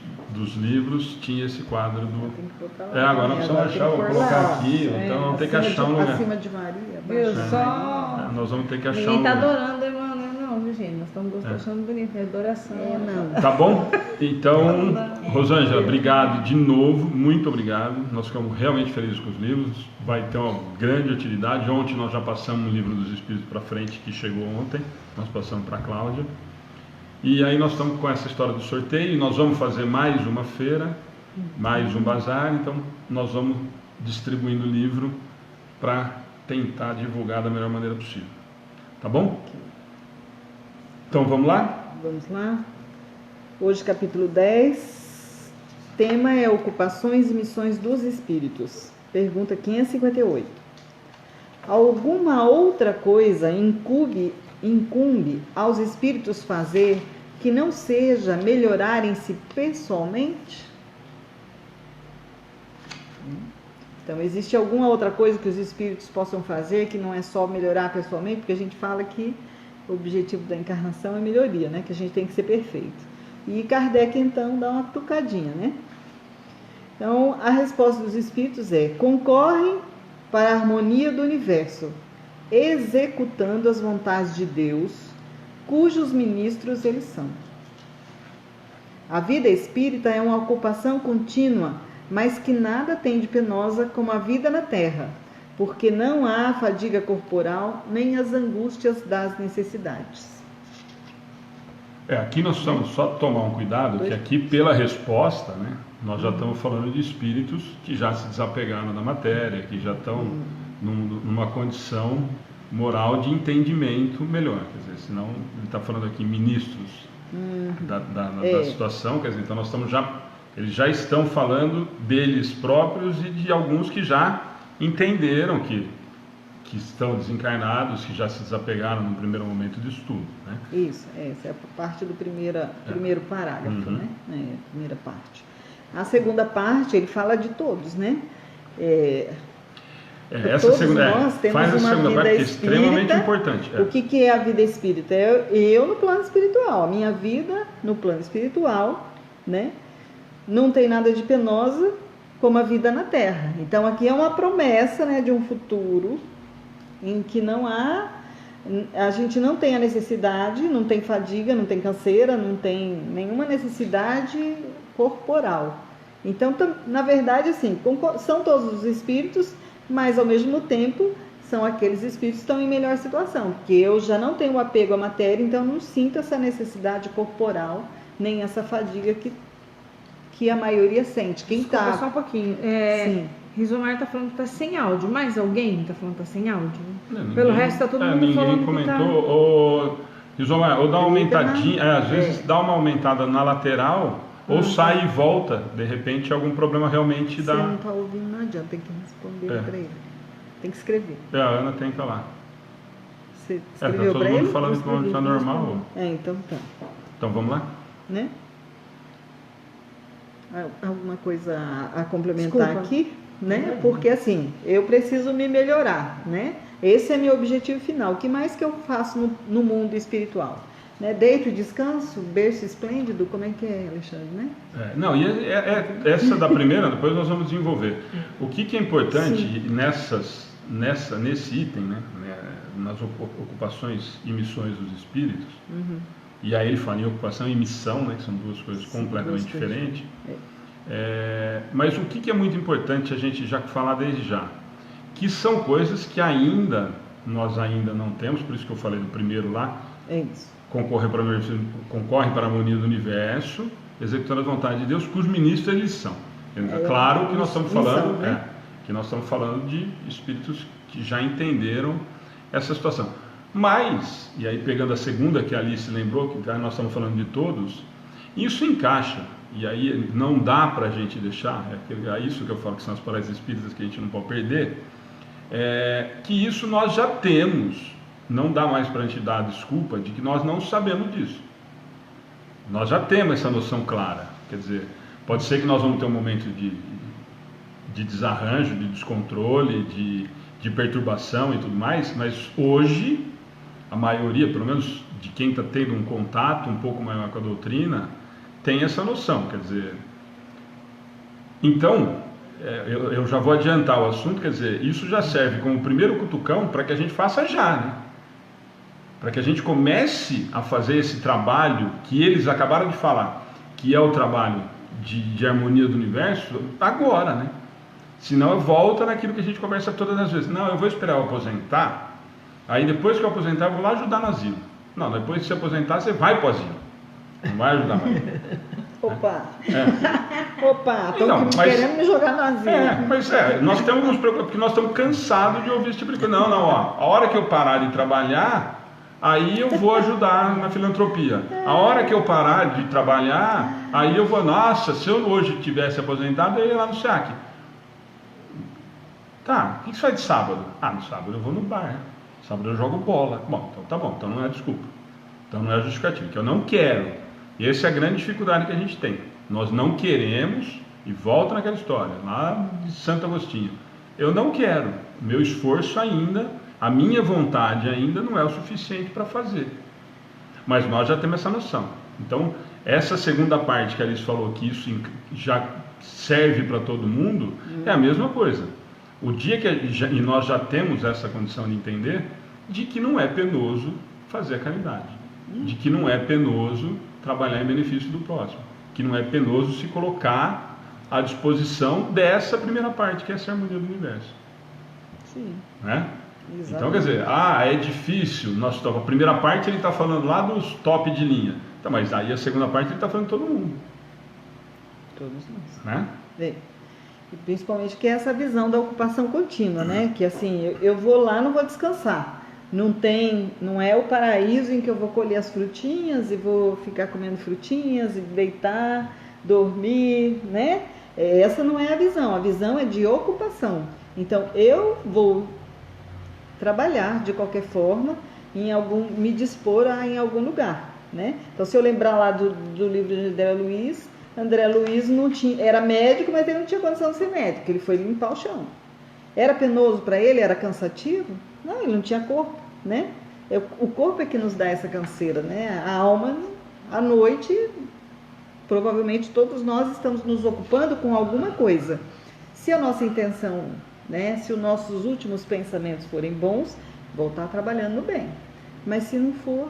livros, tinha esse quadro do... Tem que botar lá. agora não precisa Agora achar, tem que vou pôr colocar lá. aqui, então vamos ter que achar um lugar. Acima de Maria. Viu? abaixo de Só... Maria. Nós vamos ter que achar Ninguém um tá lugar. adorando Emmanuel, não, viu, gente? Nós estamos achando bonito, é adoração. Não. Tá bom? Então, Rosângela, obrigado de novo, muito obrigado. Nós ficamos realmente felizes com os livros. Vai ter uma grande utilidade. Ontem nós já passamos um livro dos Espíritos para frente, que chegou ontem. Nós passamos para a Cláudia. E aí nós estamos com essa história do sorteio. Nós vamos fazer mais uma feira, mais um bazar. Então, nós vamos distribuindo o livro para tentar divulgar da melhor maneira possível. Tá bom? Então, vamos lá? Vamos lá. Hoje, capítulo 10. Tema é Ocupações e Missões dos Espíritos. Pergunta 558. Alguma outra coisa incumbe aos espíritos fazer que não seja melhorarem-se pessoalmente? Então, existe alguma outra coisa que os espíritos possam fazer que não é só melhorar pessoalmente? Porque a gente fala que O objetivo da encarnação é melhoria, né? Que a gente tem que ser perfeito. E Kardec, então, dá uma tucadinha, né? Então, a resposta dos espíritos é: concorrem para a harmonia do universo, executando as vontades de Deus, cujos ministros eles são. A vida espírita é uma ocupação contínua, mas que nada tem de penosa como a vida na terra, porque não há fadiga corporal nem as angústias das necessidades. Aqui nós precisamos só tomar um cuidado, que aqui pela resposta, né, nós já estamos falando de espíritos que já se desapegaram da matéria, que já estão numa condição moral de entendimento melhor. Quer dizer, senão ele está falando aqui ministros da situação, quer dizer, então nós estamos eles já estão falando deles próprios e de alguns que já entenderam que estão desencarnados, que já se desapegaram no primeiro momento de estudo, né? Isso, essa é a parte do primeiro parágrafo, né? A primeira parte. A segunda parte, ele fala de todos, né? Essa segunda, nós temos faz a uma segunda vida parte, que é espírita. extremamente importante. O que é a vida espírita? Eu no plano espiritual, a minha vida no plano espiritual, né? Não tem nada de penosa como a vida na Terra. Então aqui é uma promessa, né, de um futuro em que a gente não tem a necessidade, não tem fadiga, não tem canseira, não tem nenhuma necessidade corporal. Então, na verdade, assim, são todos os espíritos, mas ao mesmo tempo são aqueles espíritos que estão em melhor situação, porque eu já não tenho apego à matéria, então não sinto essa necessidade corporal, nem essa fadiga que a maioria sente. Quem Desculpa, tá... só um pouquinho. Sim. Rizomar tá falando que tá sem áudio. Mais alguém tá falando que tá sem áudio? Não, Pelo resto tá todo mundo falando ninguém que tá... comentou. Rizomar, ou dá uma aumentadinha, às vezes dá uma aumentada na lateral, ou sai e volta, de repente algum problema realmente Se dá. não tá ouvindo, não adianta, tem que responder para ele. Tem que escrever. A Ana tem que falar. Você Tá escreveu todo para mundo ele? falando que o áudio tá normal. Então tá. Então vamos lá? Né? Alguma coisa a complementar Desculpa. aqui, né? Porque assim, eu preciso me melhorar, né? Esse é meu objetivo final. O que mais que eu faço no mundo espiritual? Né? Deito e descanso, berço esplêndido, como é que é, Alexandre, né? Não, e essa da primeira, depois nós vamos desenvolver. O que é importante nesse item, né? Nas ocupações e missões dos espíritos, e aí ele fala em ocupação e missão, né? Que são duas coisas completamente diferentes. Mas o que é muito importante a gente já falar desde já? Que são coisas que nós ainda não temos, por isso que eu falei do primeiro lá. É isso. Concorre para a harmonia do universo, executando a vontade de Deus, cujos ministros eles são. Claro que nós estamos falando, né? Que nós estamos falando de espíritos que já entenderam essa situação. Mas, e aí pegando a segunda que a Alice lembrou, que nós estamos falando de todos, isso encaixa, e aí não dá para a gente deixar, é isso que eu falo que são as palavras espíritas que a gente não pode perder, que isso nós já temos. Não dá mais para a gente dar a desculpa de que nós não sabemos disso. Nós já temos essa noção clara. Quer dizer, pode ser que nós vamos ter um momento de desarranjo, de descontrole, de perturbação e tudo mais, mas hoje, a maioria, pelo menos de quem está tendo um contato um pouco maior com a doutrina, tem essa noção. Quer dizer, então, eu já vou adiantar o assunto, quer dizer, isso já serve como primeiro cutucão para que a gente faça já, né? Para que a gente comece a fazer esse trabalho que eles acabaram de falar, que é o trabalho de harmonia do universo, agora, né? Senão volta naquilo que a gente conversa todas as vezes. Não, eu vou esperar eu aposentar, aí depois que eu aposentar eu vou lá ajudar no asilo. Não, depois de se aposentar você vai para o asilo, não vai ajudar mais. Opa! Estão querendo me jogar no asilo. Nós temos nos preocupar, porque nós estamos cansados de ouvir esse tipo de coisa. Não, a hora que eu parar de trabalhar, aí eu vou ajudar na filantropia. A hora que eu parar de trabalhar, aí eu vou, nossa, se eu hoje tivesse aposentado, eu ia lá no SEAC. Tá, o que você faz de sábado? No sábado eu vou no bar, sábado eu jogo bola. Bom, então tá bom, então não é desculpa. Então não é justificativa, que eu não quero. E essa é a grande dificuldade que a gente tem. Nós não queremos, e volta naquela história, lá de Santo Agostinho. Eu não quero, meu esforço ainda A minha vontade ainda não é o suficiente para fazer. Mas nós já temos essa noção. Então, essa segunda parte que a Alice falou, que isso já serve para todo mundo, é a mesma coisa. O dia que e nós já temos essa condição de entender de que não é penoso fazer a caridade, de que não é penoso trabalhar em benefício do próximo, que não é penoso se colocar à disposição dessa primeira parte, que é essa harmonia do universo. Sim. Né? Exatamente. Então, quer dizer, é difícil. A primeira parte ele está falando lá dos top de linha, então, mas aí a segunda parte ele está falando de todo mundo. Todos nós. Né? E principalmente que é essa visão da ocupação contínua, né? Que assim, eu vou lá, não vou descansar. Não é o paraíso em que eu vou colher as frutinhas e vou ficar comendo frutinhas e deitar, dormir, né? Essa não é a visão é de ocupação. Então, eu vou trabalhar de qualquer forma, me dispor em algum lugar, né? Então, se eu lembrar lá do livro de André Luiz era médico, mas ele não tinha condição de ser médico, ele foi limpar o chão. Era penoso para ele? Era cansativo? Não, ele não tinha corpo, né? O corpo é que nos dá essa canseira, né? A alma, à noite, provavelmente todos nós estamos nos ocupando com alguma coisa. Se a nossa intenção, né? Se os nossos últimos pensamentos forem bons, vou estar trabalhando no bem. Mas se não for,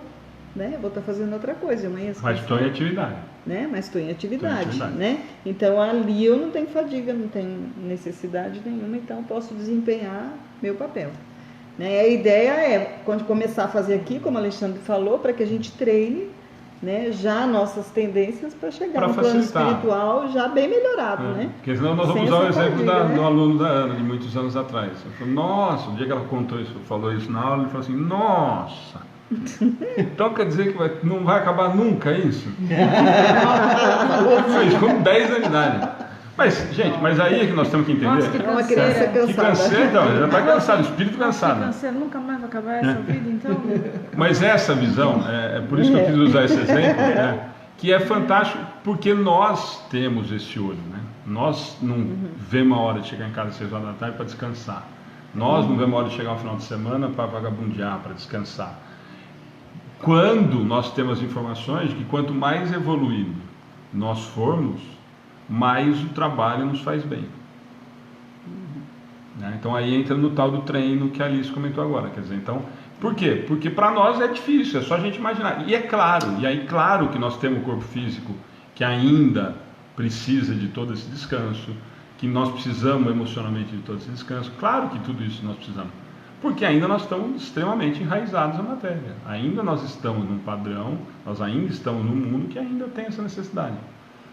né? Vou estar fazendo outra coisa. Amanhã, mas estou em atividade. Né? Mas estou em atividade, né? Então ali eu não tenho fadiga, não tenho necessidade nenhuma, então posso desempenhar meu papel. Né? A ideia é, quando começar a fazer aqui, como o Alexandre falou, para que a gente treine, né, já nossas tendências para chegar no plano espiritual já bem melhorado, né? Porque senão nós vamos usar o exemplo do aluno da Ana, de muitos anos atrás. Ela falou, nossa, o dia que ela falou isso na aula, ele falou assim, nossa, então quer dizer que não vai acabar nunca isso? Fez com 10 anos de idade. Mas, gente, aí é que nós temos que entender. Nossa, que é uma criança cansada. Que canseira, então, já está cansado, o espírito cansado. Que canseira, nunca mais vai acabar essa vida, então. Mas essa visão, é por isso que eu quis usar esse exemplo, que é fantástico, porque nós temos esse olho, né? Nós não vemos a hora de chegar em casa às 6 horas da tarde para descansar. Nós não vemos a hora de chegar no final de semana para vagabundear, para descansar. Quando nós temos informações de que quanto mais evoluído nós formos, mais o trabalho nos faz bem. Né? Então aí entra no tal do treino que a Alice comentou agora. Quer dizer, então, por quê? Porque para nós é difícil, é só a gente imaginar. E é claro, claro que nós temos um corpo físico que ainda precisa de todo esse descanso, que nós precisamos emocionalmente de todo esse descanso. Claro que tudo isso nós precisamos. Porque ainda nós estamos extremamente enraizados na matéria. Ainda nós estamos num padrão, nós ainda estamos num mundo que ainda tem essa necessidade.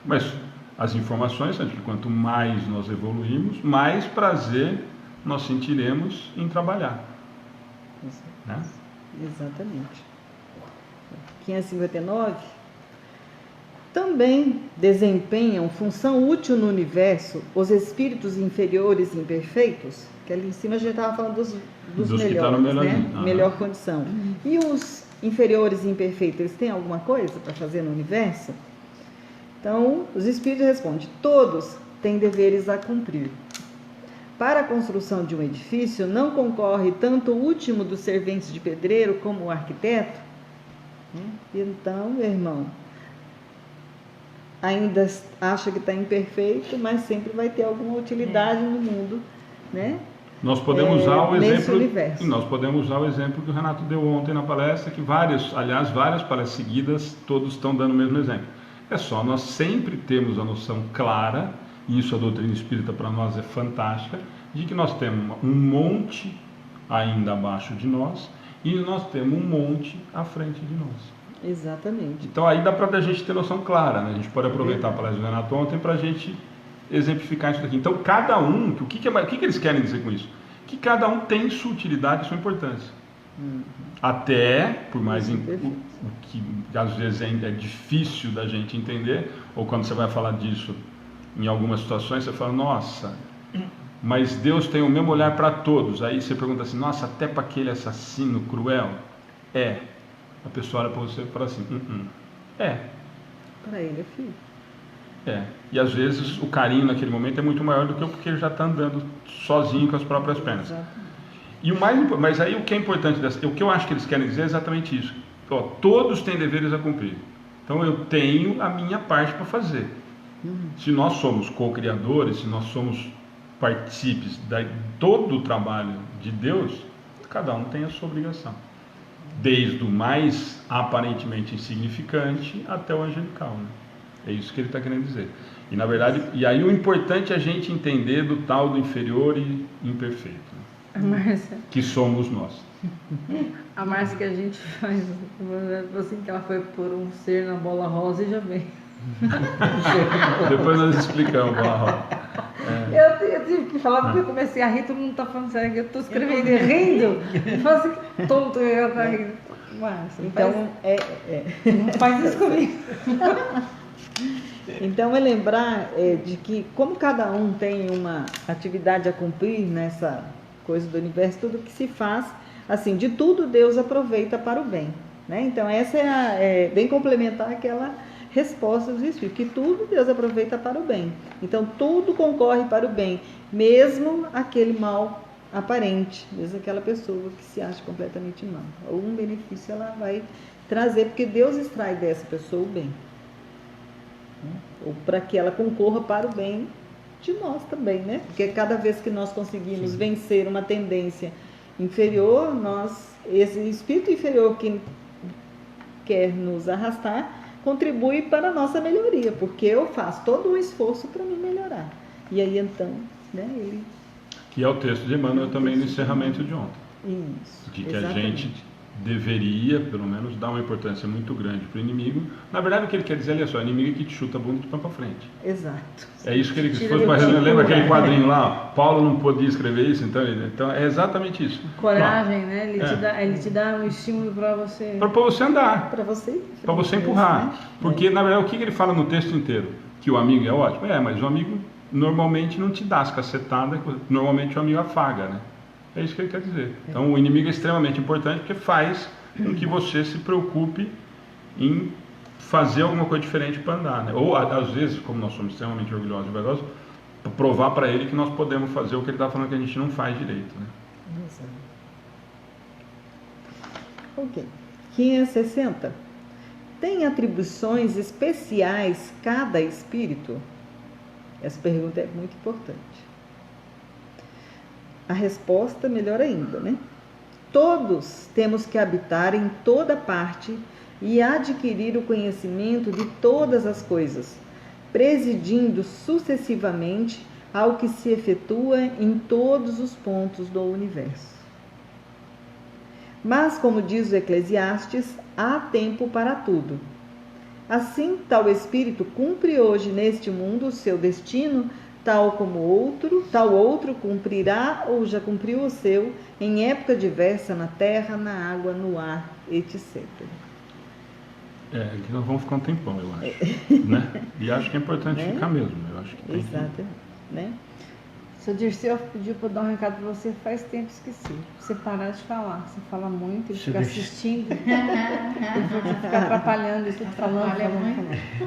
Mas as informações são de que quanto mais nós evoluímos, mais prazer nós sentiremos em trabalhar. Né? Exatamente. 559. Também desempenham função útil no universo os espíritos inferiores e imperfeitos, que ali em cima a gente estava falando dos melhores, né? Melhor condição. E os inferiores e imperfeitos, eles têm alguma coisa para fazer no universo? Então, os espíritos respondem, todos têm deveres a cumprir. Para a construção de um edifício, não concorre tanto o último dos serventes de pedreiro como o arquiteto? Então, meu irmão, ainda acha que está imperfeito, mas sempre vai ter alguma utilidade no mundo, né? Nós podemos usar o exemplo, universo. Nós podemos usar o exemplo que o Renato deu ontem na palestra, que várias palestras seguidas, todos estão dando o mesmo exemplo. É só nós sempre temos a noção clara, e isso a doutrina espírita para nós é fantástica, de que nós temos um monte ainda abaixo de nós e nós temos um monte à frente de nós. Exatamente. Então aí dá para a gente ter noção clara, né? A gente pode aproveitar a palestra do Renato ontem para a gente exemplificar isso daqui. Então cada um, o que eles querem dizer com isso? Que cada um tem sua utilidade e sua importância. Até, por mais o que às vezes é difícil da gente entender, ou quando você vai falar disso em algumas situações, você fala, nossa, mas Deus tem o mesmo olhar para todos. Aí você pergunta assim, nossa, até para aquele assassino cruel? A pessoa olha para você e fala assim, Para ele é filho. E às vezes o carinho naquele momento é muito maior do que porque ele já está andando sozinho com as próprias pernas. E mas aí o que é importante, o que eu acho que eles querem dizer é exatamente isso. Ó, todos têm deveres a cumprir. Então eu tenho a minha parte para fazer. Se nós somos co-criadores, se nós somos partícipes de todo o trabalho de Deus, cada um tem a sua obrigação. Desde o mais aparentemente insignificante até o angelical, né? É isso que ele está querendo dizer. E na verdade, e aí o importante é a gente entender do tal do inferior e imperfeito, A Márcia, que somos nós. a Márcia que a gente faz, assim, que ela foi por um ser na bola rosa e já vem. Depois nós explicamos, Bola. Eu tive que falar porque eu comecei a rir, todo mundo tá falando sério, que eu tô escrevendo e rindo. Eu falo assim, que tonto, eu tá rindo. Márcia, Então, não faz isso comigo. Então é lembrar de que como cada um tem uma atividade a cumprir nessa coisa do universo, tudo que se faz, assim, de tudo Deus aproveita para o bem, né? Então essa é bem complementar aquela resposta dos Espíritos, que tudo Deus aproveita para o bem. Então tudo concorre para o bem, mesmo aquele mal aparente, mesmo aquela pessoa que se acha completamente mal. Algum benefício ela vai trazer, porque Deus extrai dessa pessoa o bem, ou para que ela concorra para o bem de nós também, né? Porque cada vez que nós conseguimos vencer uma tendência inferior, esse espírito inferior que quer nos arrastar, contribui para a nossa melhoria, porque eu faço todo o esforço para me melhorar. E aí então, né, ele... Que é o texto de Emmanuel também no encerramento de ontem. Isso, De que exatamente. a gente deveria, pelo menos, dar uma importância muito grande para o inimigo. Na verdade, o que ele quer dizer ali é só, inimigo que te chuta a bunda e te põe para frente. Exato. É isso que ele quis. Tira Lembra do aquele quadrinho lá? Paulo não podia escrever isso, então é exatamente isso. Coragem, né? Ele te dá um estímulo para você. Para você andar, Para você, para você empurrar. né? Porque, na verdade, o que ele fala no texto inteiro? Que o amigo é ótimo? Mas o amigo normalmente não te dá as cacetadas, normalmente o amigo afaga, né? É isso que ele quer dizer. Então, o inimigo é extremamente importante porque faz com que você se preocupe em fazer alguma coisa diferente para andar, né? Ou, às vezes, como nós somos extremamente orgulhosos e vaidosos, provar para ele que nós podemos fazer o que ele está falando que a gente não faz direito, né? Exato. Ok. 560. Tem atribuições especiais cada espírito? Essa pergunta é muito importante. A resposta, melhor ainda, né? Todos temos que habitar em toda parte e adquirir o conhecimento de todas as coisas, presidindo sucessivamente ao que se efetua em todos os pontos do universo. Mas, como diz o Eclesiastes, há tempo para tudo. Assim, tal espírito cumpre hoje neste mundo o seu destino, tal outro cumprirá ou já cumpriu o seu em época diversa na terra, na água, no ar, etc. Aqui nós vamos ficar um tempão, eu acho. Né? E acho que é importante Né? ficar mesmo. Eu acho que tem que... Exato, né? Seu Dirceu pediu para eu dar um recado para você, faz tempo que esqueci. Você parar de falar. Você fala muito, ele fica assistindo. Ele fica atrapalhando, isso falando.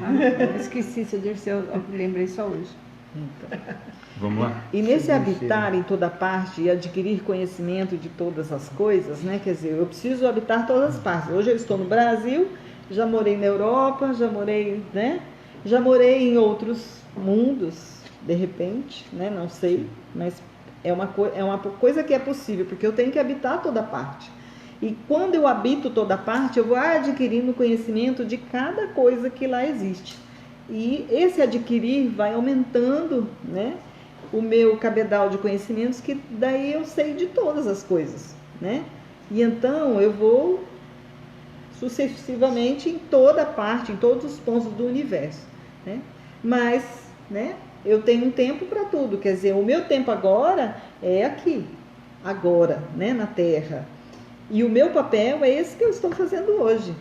Ah, esqueci, seu Dirceu, eu lembrei só hoje. Então. Vamos lá? E nesse habitar em toda parte e adquirir conhecimento de todas as coisas, né? Quer dizer, eu preciso habitar todas as partes. Hoje eu estou no Brasil, já morei na Europa, já morei, né? Já morei em outros mundos, de repente, né? Não sei, mas é uma coisa que é possível, porque eu tenho que habitar toda parte. E quando eu habito toda parte, eu vou adquirindo conhecimento de cada coisa que lá existe. E esse adquirir vai aumentando, né, o meu cabedal de conhecimentos, que daí eu sei de todas as coisas, né? E então eu vou sucessivamente em toda parte, em todos os pontos do universo, né? Mas, né, eu tenho um tempo para tudo, quer dizer, o meu tempo agora é aqui, agora, né, na Terra. E o meu papel é esse que eu estou fazendo hoje.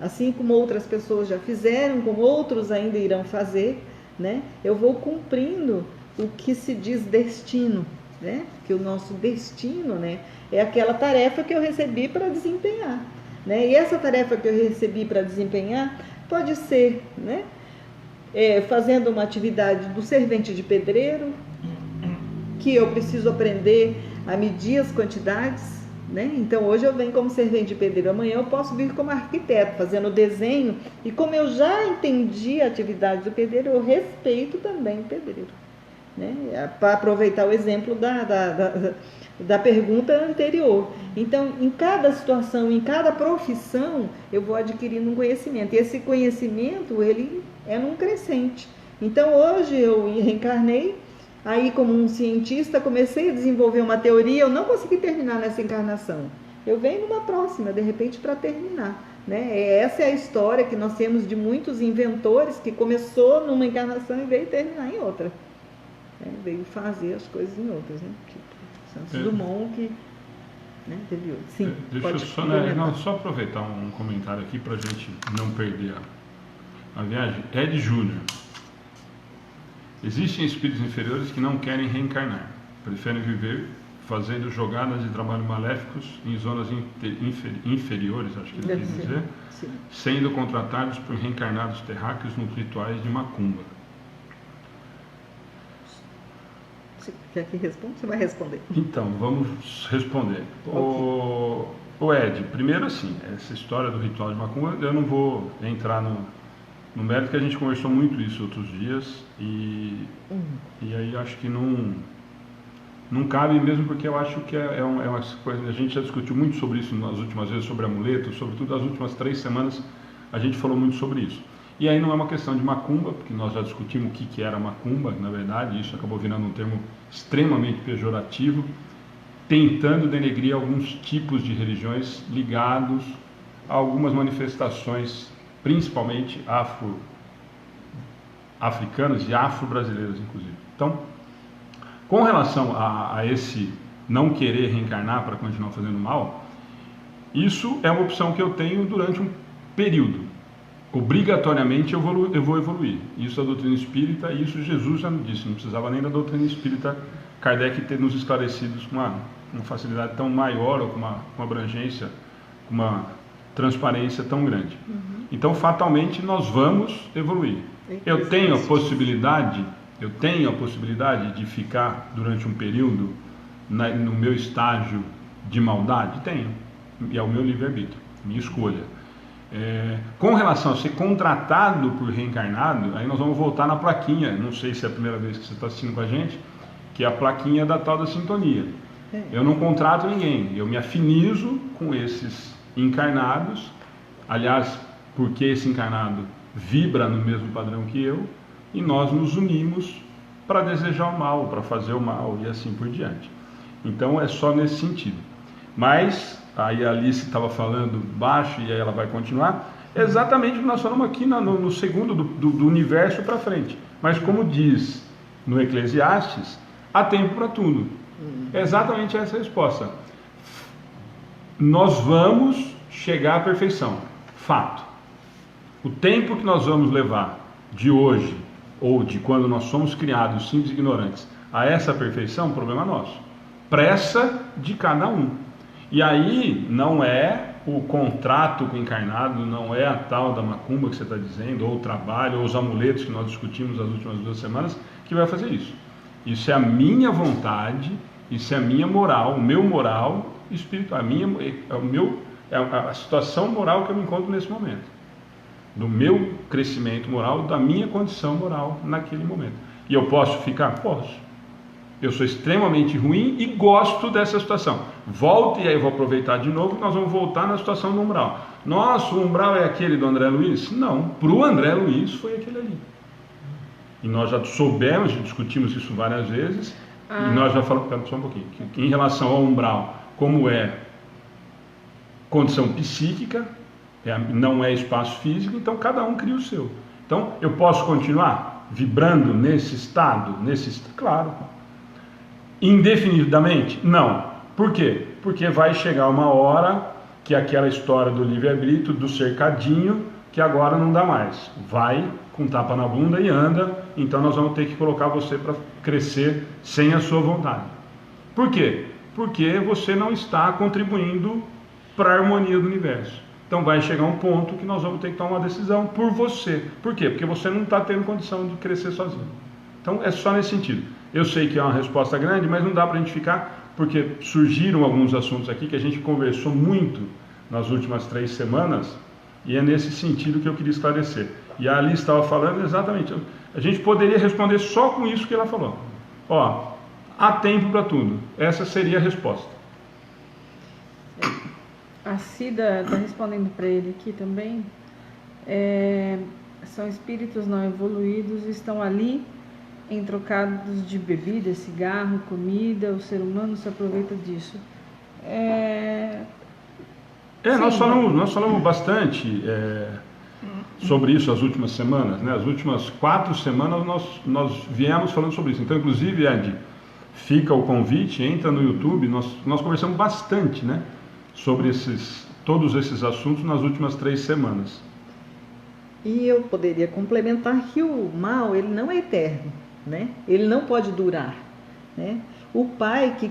Assim como outras pessoas já fizeram, como outros ainda irão fazer, né? Eu vou cumprindo o que se diz destino, né? Que o nosso destino, né, é aquela tarefa que eu recebi para desempenhar, né? E essa tarefa que eu recebi para desempenhar pode ser, né, fazendo uma atividade do servente de pedreiro, que eu preciso aprender a medir as quantidades, né? Então hoje eu venho como servente de pedreiro, amanhã eu posso vir como arquiteto, fazendo o desenho, e como eu já entendi a atividade do pedreiro, eu respeito também o pedreiro, né? Para aproveitar o exemplo da pergunta anterior. Então, em cada situação, em cada profissão, eu vou adquirindo um conhecimento. E esse conhecimento, ele é num crescente. Então, hoje eu reencarnei, aí como um cientista, comecei a desenvolver uma teoria, eu não consegui terminar nessa encarnação. Eu venho numa próxima, de repente, para terminar, né? Essa é a história que nós temos de muitos inventores, que começou numa encarnação e veio terminar em outra. Veio fazer as coisas em outras, né? Tipo, Santos Dumont, que, né, teve outro. Sim, Deixa eu só, só aproveitar um comentário aqui para a gente não perder a viagem. Ed Júnior. Existem espíritos inferiores que não querem reencarnar, preferem viver fazendo jogadas de trabalho maléficos em zonas inferiores, acho que ele quis dizer, sendo contratados por reencarnados terráqueos nos rituais de macumba. Você quer que responda? Você vai responder. Então, vamos responder. O Ed, primeiro assim, essa história do ritual de macumba, eu não vou entrar no mérito, que a gente conversou muito isso outros dias, e aí acho que não cabe mesmo, porque eu acho que é uma coisa, a gente já discutiu muito sobre isso nas últimas vezes, sobre amuletos, sobretudo nas últimas 3 semanas a gente falou muito sobre isso. E aí não é uma questão de macumba, porque nós já discutimos o que era macumba, na verdade, isso acabou virando um termo extremamente pejorativo, tentando denegrir alguns tipos de religiões ligados a algumas manifestações, principalmente africanas e afro-brasileiras, inclusive. Então, com relação a esse não querer reencarnar para continuar fazendo mal, isso é uma opção que eu tenho durante um período. Obrigatoriamente eu vou evoluir. Isso a doutrina espírita, e isso Jesus já me disse, não precisava nem da doutrina espírita Kardec ter nos esclarecido com uma facilidade tão maior, ou com uma abrangência, com uma transparência tão grande. Então, fatalmente, nós vamos evoluir. Eu tenho a possibilidade de ficar durante um período no meu estágio de maldade? Tenho. E é o meu livre-arbítrio, minha escolha. Com relação a ser contratado por reencarnado, aí nós vamos voltar na plaquinha, não sei se é a primeira vez que você está assistindo com a gente, que é a plaquinha da tal da sintonia. Eu não contrato ninguém, eu me afinizo com esses encarnados, aliás, porque esse encarnado vibra no mesmo padrão que eu, e nós nos unimos para desejar o mal, para fazer o mal e assim por diante. Então é só nesse sentido. Mas aí a Alice estava falando baixo, e aí ela vai continuar, exatamente o que nós falamos aqui no segundo do universo para frente. Mas como diz no Eclesiastes, há tempo para tudo. É exatamente essa a resposta. Nós vamos chegar à perfeição, fato. O tempo que nós vamos levar de hoje, ou de quando nós somos criados simples e ignorantes, a essa perfeição, problema nosso. Pressa de cada um. E aí não é o contrato com o encarnado, não é a tal da macumba que você está dizendo, ou o trabalho, ou os amuletos que nós discutimos nas últimas 2 semanas, que vai fazer isso. Isso é a minha vontade, isso é a minha moral, o meu moral espiritual, a situação moral que eu me encontro nesse momento. Do meu crescimento moral, da minha condição moral naquele momento. E eu posso ficar? Posso. Eu sou extremamente ruim e gosto dessa situação. Volto, e aí eu vou aproveitar de novo, nós vamos voltar na situação do umbral. Nossa, o umbral é aquele do André Luiz? Não, para o André Luiz foi aquele ali. E nós já soubemos, discutimos isso várias vezes, e nós já falamos, só um pouquinho, que em relação ao umbral, como é condição psíquica, não é espaço físico, então cada um cria o seu. Então, eu posso continuar vibrando nesse estado? Claro. Indefinidamente? Não. Por quê? Porque vai chegar uma hora que aquela história do livre-arbítrio, do cercadinho, que agora não dá mais. Vai com tapa na bunda e anda, então nós vamos ter que colocar você para crescer sem a sua vontade. Por quê? Porque você não está contribuindo para a harmonia do universo. Então vai chegar um ponto que nós vamos ter que tomar uma decisão por você. Por quê? Porque você não está tendo condição de crescer sozinho. Então é só nesse sentido. Eu sei que é uma resposta grande, mas não dá para a gente ficar porque surgiram alguns assuntos aqui que a gente conversou muito nas últimas 3 semanas, e é nesse sentido que eu queria esclarecer. E a Alice estava falando exatamente, a gente poderia responder só com isso que ela falou. Ó, há tempo para tudo. Essa seria a resposta. A Cida está respondendo para ele aqui também. São espíritos não evoluídos, estão ali em trocados de bebida, cigarro, comida, o ser humano se aproveita disso. Nós falamos bastante sobre isso as últimas semanas, né? As últimas 4 semanas nós viemos falando sobre isso. Então, inclusive, Ed, fica o convite, entra no YouTube, nós conversamos bastante, né? Sobre todos esses assuntos nas últimas 3 semanas. E eu poderia complementar que o mal, ele não é eterno, né? Ele não pode durar, né? O Pai que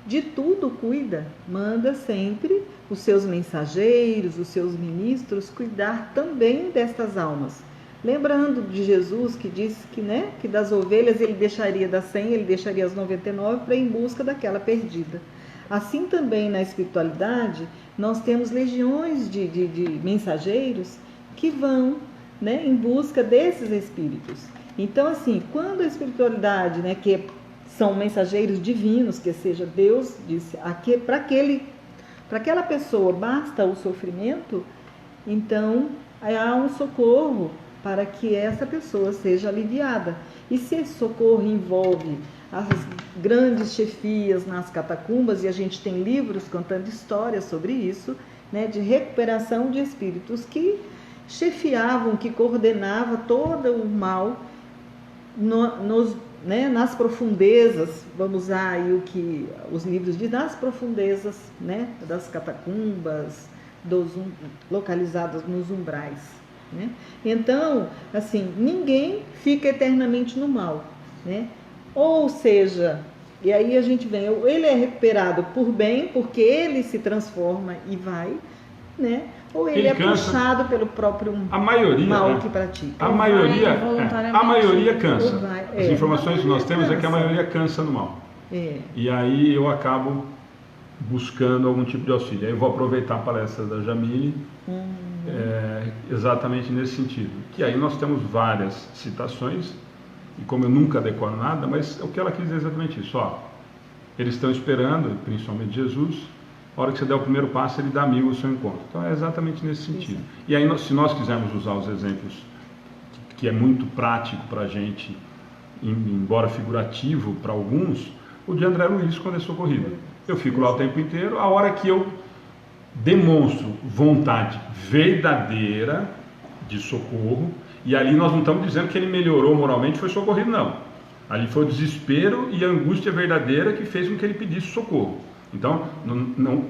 de tudo cuida, manda sempre os seus mensageiros, os seus ministros, cuidar também destas almas. Lembrando de Jesus que disse que, né, que das ovelhas ele deixaria das 100, ele deixaria as 99 para ir em busca daquela perdida. Assim também na espiritualidade, nós temos legiões de mensageiros que vão, né, em busca desses espíritos. Então, assim, quando a espiritualidade, né, que são mensageiros divinos, que seja Deus, disse, para aquela pessoa basta o sofrimento, então há um socorro para que essa pessoa seja aliviada. E se esse socorro envolve as grandes chefias nas catacumbas, e a gente tem livros contando histórias sobre isso, né, de recuperação de espíritos que chefiavam, que coordenavam todo o mal nas profundezas, vamos usar aí o que os livros dizem, nas profundezas, né, das catacumbas, localizadas nos umbrais, né? Então, assim, ninguém fica eternamente no mal, né? Ou seja, e aí a gente vem, ele é recuperado por bem, porque ele se transforma e vai, né? Ou ele é puxado pelo próprio mal que pratica. A maioria cansa. As informações que nós temos é que a maioria cansa no mal. E aí eu acabo buscando algum tipo de auxílio. Aí eu vou aproveitar a palestra da Jamile, exatamente nesse sentido. Que aí nós temos várias citações, e como eu nunca decoro nada, mas o que ela quis dizer é exatamente isso. Ó, eles estão esperando, principalmente Jesus, a hora que você der o primeiro passo, ele dá amigo ao seu encontro. Então é exatamente nesse sentido. E aí, se nós quisermos usar os exemplos, que é muito prático para a gente, embora figurativo para alguns, o de André Luiz quando é socorrido. Eu fico lá o tempo inteiro, a hora que eu demonstro vontade verdadeira de socorro, e ali nós não estamos dizendo que ele melhorou moralmente, foi socorrido, não. Ali foi o desespero e a angústia verdadeira que fez com que ele pedisse socorro. Então,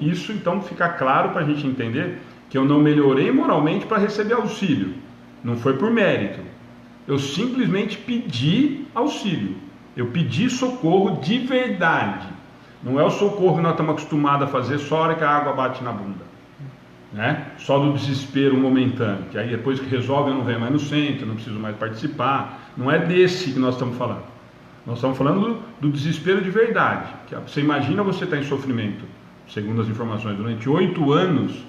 isso então fica claro para a gente entender que eu não melhorei moralmente para receber auxílio. Não foi por mérito. Eu simplesmente pedi auxílio. Eu pedi socorro de verdade. Não é o socorro que nós estamos acostumados a fazer só a hora que a água bate na bunda, né? Só do desespero momentâneo, que aí depois que resolve eu não venho mais no centro, eu não preciso mais participar. Não é desse que nós estamos falando. Nós estamos falando do desespero de verdade. Você imagina você estar em sofrimento, segundo as informações, durante 8 anos,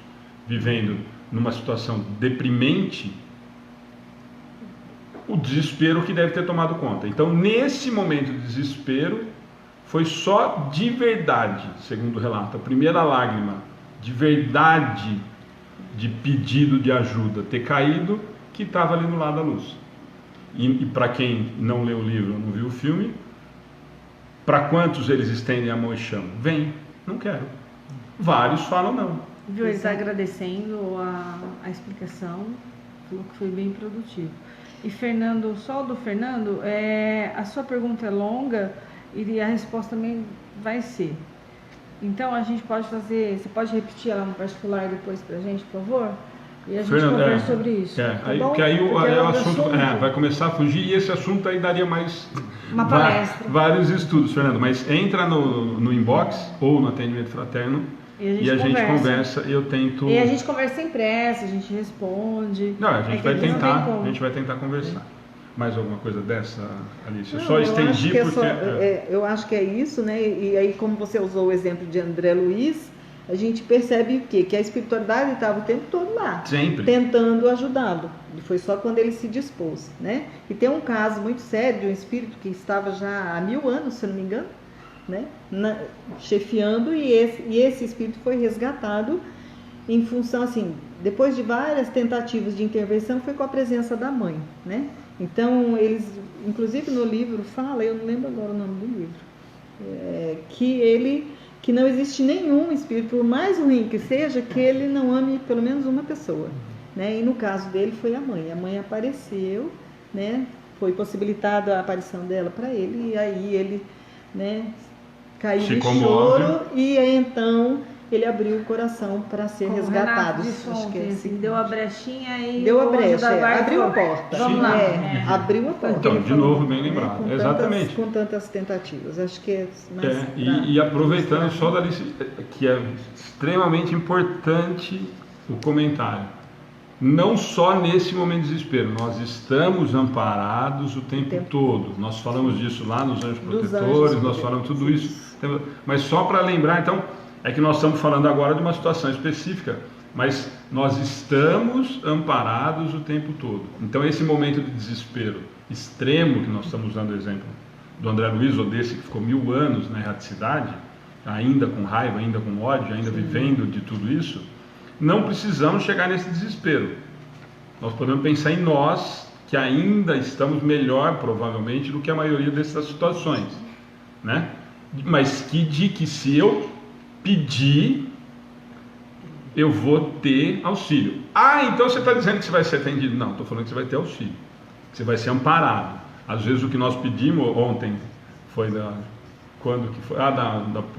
vivendo numa situação deprimente, o desespero que deve ter tomado conta. Então, nesse momento de desespero, foi só de verdade, segundo o relato, a primeira lágrima de verdade, de pedido de ajuda, ter caído, que estava ali no lado da luz. E para quem não leu o livro, não viu o filme, para quantos eles estendem a mão e chamam? Vem, não quero. Vários falam não. Viu, ele está agradecendo a explicação, falou que foi bem produtivo. E Fernando, só do Fernando, a sua pergunta é longa e a resposta também vai ser. Então a gente pode fazer, você pode repetir ela no particular depois pra gente, por favor? E a gente conversa sobre isso. Tá aí, bom? porque aí o assunto assunto vai começar a fugir e esse assunto aí daria mais uma palestra. Vários estudos, Fernando. Mas entra no inbox ou no atendimento fraterno e a gente conversa e eu tento. E a gente conversa sem pressa, a gente responde. Não, a gente vai tentar conversar. Mais alguma coisa dessa, Alice? Eu Não, só eu estendi acho que é porque... só- eu acho que é isso, né? E aí, como você usou o exemplo de André Luiz, a gente percebe o quê? Que a espiritualidade estava o tempo todo lá, Sempre. tentando ajudá-lo. E foi só quando ele se dispôs, né? E tem um caso muito sério de um espírito que estava já há 1000 anos, se eu não me engano, né? Chefiando, e esse espírito foi resgatado em função, assim, depois de várias tentativas de intervenção, foi com a presença da mãe, né? Então, eles, inclusive no livro fala, eu não lembro agora o nome do livro, que não existe nenhum espírito, por mais ruim que seja, que ele não ame pelo menos uma pessoa, né? E no caso dele foi a mãe apareceu, né? Foi possibilitada a aparição dela para ele, e aí ele, né, caiu Se em comove. choro, e aí então ele abriu o coração para ser Como o resgatado. Renato disse Acho que é ontem, assim. assim, deu a brechinha e Deu a o anjo brecha, da guarda abriu a falou, porta. Vamos lá. Abriu a porta. Então, de novo, bem né, lembrado. com Exatamente. com tantas tentativas. Acho que é mais pra- E aproveitando só da Alice, que é extremamente importante o comentário. Não só nesse momento de desespero, nós estamos amparados o tempo todo. Nós falamos disso lá nos Anjos Dos Protetores, anjos nós falamos tudo isso. Mas só para lembrar, então, é que nós estamos falando agora de uma situação específica, mas nós estamos amparados o tempo todo. Então, esse momento de desespero extremo, que nós estamos usando o exemplo do André Luiz, ou desse que ficou 1000 anos na erraticidade, ainda com raiva, ainda com ódio, ainda vivendo de tudo isso, não precisamos chegar nesse desespero. Nós podemos pensar em nós, que ainda estamos melhor, provavelmente, do que a maioria dessas situações, né? Mas que se eu pedir, eu vou ter auxílio. Ah, então você está dizendo que você vai ser atendido? Não, estou falando que você vai ter auxílio, que você vai ser amparado. Às vezes o que nós pedimos ontem foi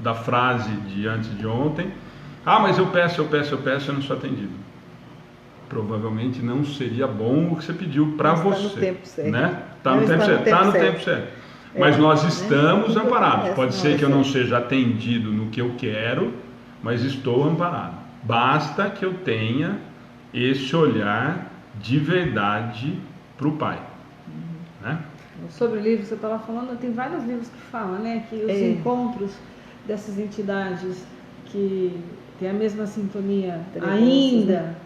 da frase de antes de ontem. Ah, mas eu peço, eu não sou atendido. Provavelmente não seria bom o que você pediu para Mas tá você. no tempo certo. Né? Está Não no tempo está no certo. tempo Está no certo. tempo certo. Mas nós estamos Né? amparados. Essa Pode não ser é que eu não certo. seja atendido no que eu quero, mas estou amparado. Basta que eu tenha esse olhar de verdade para o Pai. Né? Sobre o livro, você estava falando, tem vários livros que falam, né? Que os encontros dessas entidades que tem a mesma sintonia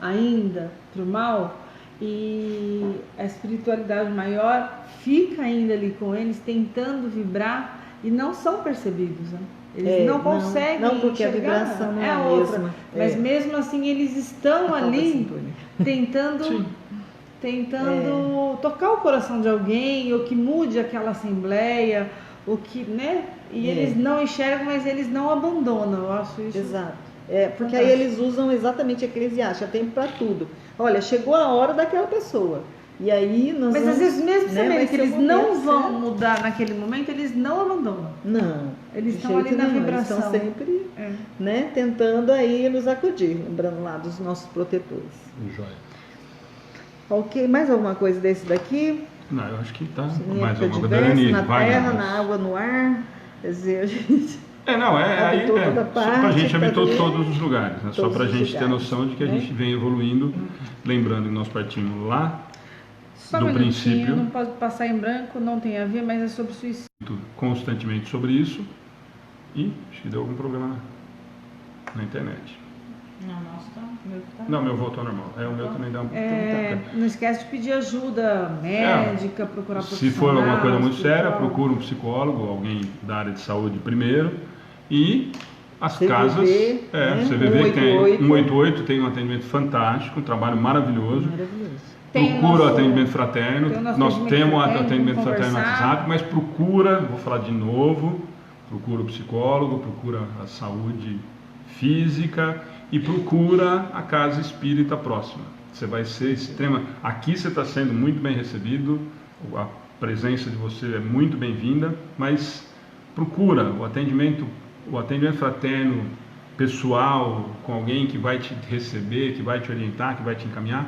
ainda para o mal, e a espiritualidade maior fica ainda ali com eles, tentando vibrar, e não são percebidos, né? Eles não conseguem não, porque a enxergar, vibração não é é a a outra. mesma. Mas mesmo assim eles estão A própria ali sintonia. tentando tocar o coração de alguém, ou que mude aquela assembleia, ou que, né? E eles não enxergam, mas eles não abandonam. Eu acho isso. Exato. Porque aí eles usam exatamente Eclesiastes, há tempo para tudo. Olha, chegou a hora daquela pessoa. E aí nós Mas vamos, às vezes, mesmo né, sabendo vai que ser o eles não momento vão certo. mudar naquele momento, eles não abandonam. Não. Eles de estão ali jeito na nenhum. vibração. Eles estão sempre, É. né, tentando aí nos acudir, lembrando lá dos nossos protetores. Joia. Ok, mais alguma coisa desse daqui? Não, eu acho que está Em mais época alguma coisa. diversa, Denise, na vai, terra, Denise. na água, no ar. Quer dizer, a gente... Habitou toda Só pra parte, gente habitou tá todos os lugares, né? Só todos pra os gente ter lugares, noção de que a né? gente vem evoluindo, lembrando que nós partimos lá Só do um minutinho, princípio, não pode passar em branco, não tem a ver, mas é sobre suicídio. constantemente sobre isso, e acho que deu algum problema na internet. Não, nossa, tá. Meu que tá. Não, meu voltou ao normal. O meu também dá um Não esquece de pedir ajuda médica, procurar Se for alguma coisa muito séria, espiritual. procura um psicólogo, alguém da área de saúde primeiro. E as CVV, casas, né? CVV tem 188. 188, tem um atendimento fantástico, um trabalho maravilhoso. Maravilhoso. Tem o Procura o nosso- atendimento fraterno. tem o nosso Nós atendimento temos fraterno, atendimento vamos fraterno no conversar. WhatsApp, mas procura, vou falar de novo, procura o psicólogo, procura a saúde física e procura a casa espírita próxima. Você vai ser extrema. Aqui você está sendo muito bem recebido, a presença de você é muito bem-vinda, mas procura o atendimento fraterno pessoal, com alguém que vai te receber, que vai te orientar, que vai te encaminhar,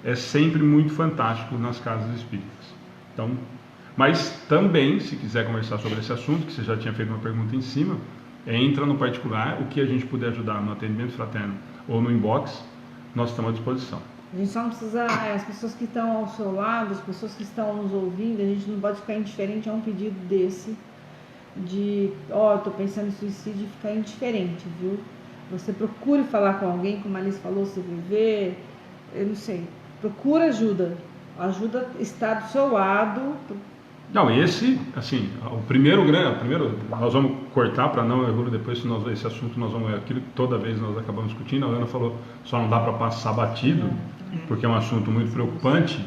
é sempre muito fantástico nas casas espíritas. Então, mas também, se quiser conversar sobre esse assunto, que você já tinha feito uma pergunta em cima, entra no particular, o que a gente puder ajudar no atendimento fraterno ou no inbox, nós estamos à disposição. A gente só não precisa, as pessoas que estão ao seu lado, as pessoas que estão nos ouvindo, a gente não pode ficar indiferente a um pedido desse, de, ó, eu tô pensando em suicídio, e ficar indiferente, viu? Você procure falar com alguém, como a Alice falou, se viver, eu não sei, procura ajuda. A ajuda está do seu lado. Não, esse, assim, o primeiro, nós vamos cortar para não errar depois, se nós, esse assunto nós vamos, aquilo que toda vez nós acabamos discutindo, a Ana falou, só não dá para passar batido, porque é um assunto muito preocupante.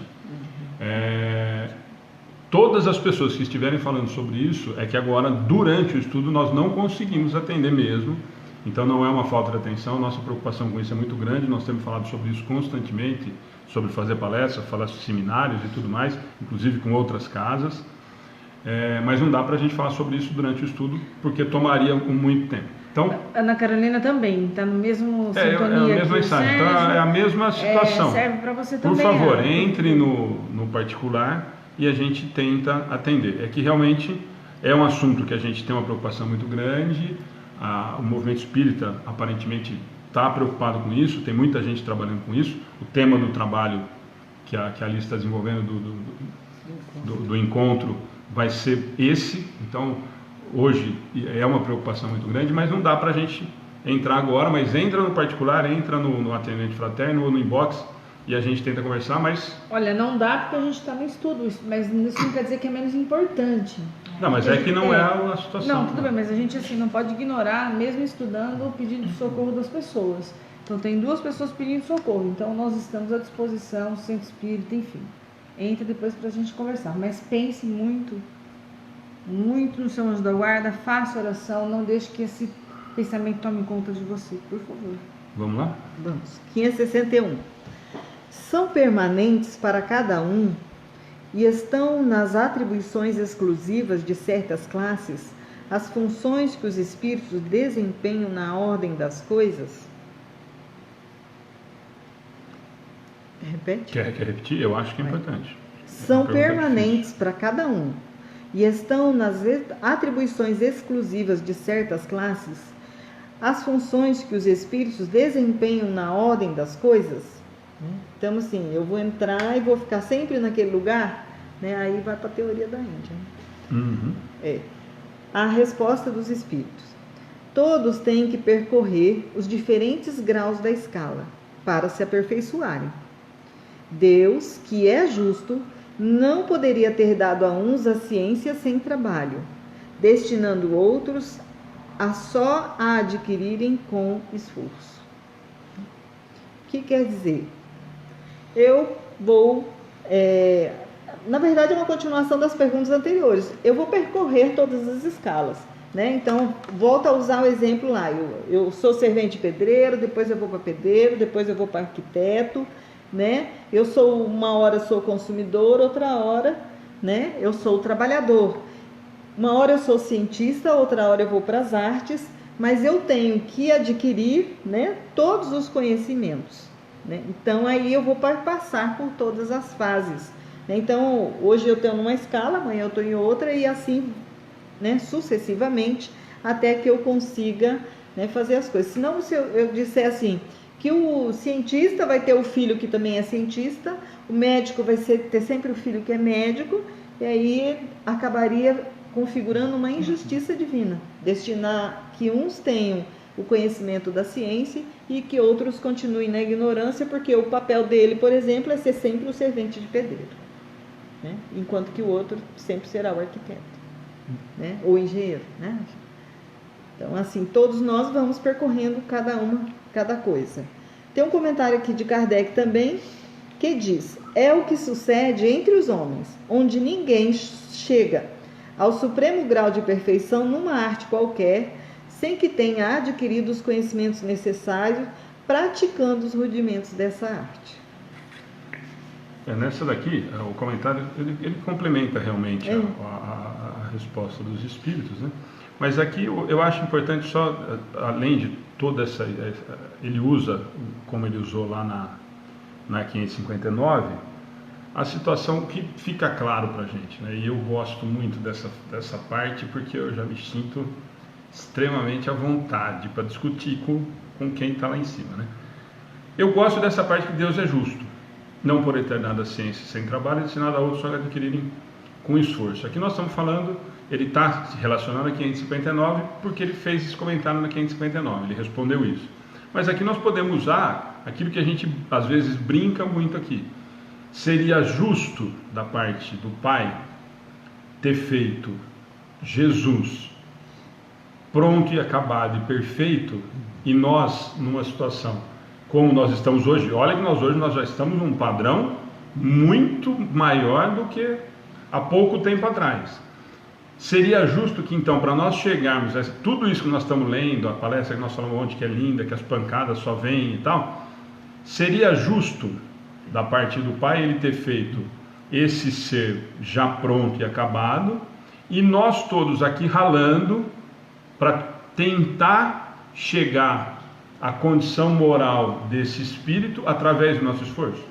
Todas as pessoas que estiverem falando sobre isso, é que agora, durante o estudo, nós não conseguimos atender mesmo, então não é uma falta de atenção, nossa preocupação com isso é muito grande, nós temos falado sobre isso constantemente, sobre fazer palestras, falar sobre seminários e tudo mais, inclusive com outras casas. Mas não dá para a gente falar sobre isso durante o estudo, porque tomaria muito tempo. Então, Ana Carolina também está no mesmo sintonia. É a mesma mensagem, então é a mesma situação. Serve para você Por também. favor, entre no particular e a gente tenta atender. É que realmente é um assunto que a gente tem uma preocupação muito grande. O movimento espírita aparentemente está preocupado com isso, tem muita gente trabalhando com isso. O tema do trabalho que a Alice está desenvolvendo do encontro vai ser esse. Então, hoje é uma preocupação muito grande, mas não dá para a gente entrar agora, mas entra no particular, entra no atendimento fraterno ou no inbox e a gente tenta conversar, mas... Olha, não dá porque a gente está no estudo, mas isso não quer dizer que é menos importante. Não, mas é que não é a situação. Não, tudo bem, mas a gente assim não pode ignorar, mesmo estudando, o pedido de socorro das pessoas. Então tem 2 pessoas pedindo socorro, então nós estamos à disposição, centro espírita, enfim. Entra depois para a gente conversar, mas pense muito no seu anjo da guarda, faça oração, não deixe que esse pensamento tome conta de você, por favor. Vamos lá? Vamos. 561. São permanentes para cada um e estão nas atribuições exclusivas de certas classes as funções que os espíritos desempenham na ordem das coisas? Repete. Quer repetir? Eu acho que é importante. São permanentes para cada um e estão nas atribuições exclusivas de certas classes as funções que os espíritos desempenham na ordem das coisas? Então, assim, eu vou entrar e vou ficar sempre naquele lugar, né? Aí vai para a teoria da Índia. Né? A resposta dos espíritos. Todos têm que percorrer os diferentes graus da escala para se aperfeiçoarem. Deus, que é justo, não poderia ter dado a uns a ciência sem trabalho, destinando outros só a adquirirem com esforço. O que quer dizer? Eu vou, na verdade é uma continuação das perguntas anteriores, eu vou percorrer todas as escalas, né? Então, volto a usar o exemplo lá, eu sou servente pedreiro, depois eu vou para pedreiro, depois eu vou para arquiteto, né? Eu sou, uma hora sou consumidor, outra hora, né, eu sou trabalhador. Uma hora eu sou cientista, outra hora eu vou para as artes, mas eu tenho que adquirir, né, todos os conhecimentos, né? Então aí eu vou passar por todas as fases, né? Então hoje eu estou numa escala, amanhã eu estou em outra e assim, né, sucessivamente, até que eu consiga, né, fazer as coisas. Senão, se eu disser assim, que o cientista vai ter o filho que também é cientista, o médico vai ter sempre o filho que é médico, e aí acabaria configurando uma injustiça divina, destinar que uns tenham o conhecimento da ciência e que outros continuem na ignorância, porque o papel dele, por exemplo, é ser sempre o servente de pedreiro, né? Enquanto que o outro sempre será o arquiteto, né? Ou engenheiro, né? Então, assim, todos nós vamos percorrendo cada coisa. Tem um comentário aqui de Kardec também, que diz: é o que sucede entre os homens, onde ninguém chega ao supremo grau de perfeição numa arte qualquer, sem que tenha adquirido os conhecimentos necessários, praticando os rudimentos dessa arte. Nessa daqui, o comentário, ele complementa realmente a resposta dos espíritos, né? Mas aqui eu acho importante só, além de toda essa... Ele usa, como ele usou lá na 559, a situação que fica claro para a gente, né? E eu gosto muito dessa parte, porque eu já me sinto extremamente à vontade para discutir com quem está lá em cima, né? Eu gosto dessa parte que Deus é justo. não por eternidade a ciência sem trabalho, ensinado a outros só adquirirem com esforço. Aqui nós estamos falando, ele está relacionado a 559 porque ele fez esse comentário na 559, ele respondeu isso. Mas aqui nós podemos usar aquilo que a gente às vezes brinca muito aqui. Seria justo da parte do Pai ter feito Jesus pronto e acabado e perfeito, e nós numa situação como nós estamos hoje. Olha que nós já estamos num padrão muito maior do que há pouco tempo atrás. Seria justo que então, para nós chegarmos a tudo isso que nós estamos lendo, a palestra que nós falamos ontem que é linda, que as pancadas só vêm e tal, seria justo da parte do Pai ele ter feito esse ser já pronto e acabado, e nós todos aqui ralando para tentar chegar à condição moral desse espírito através do nosso esforço?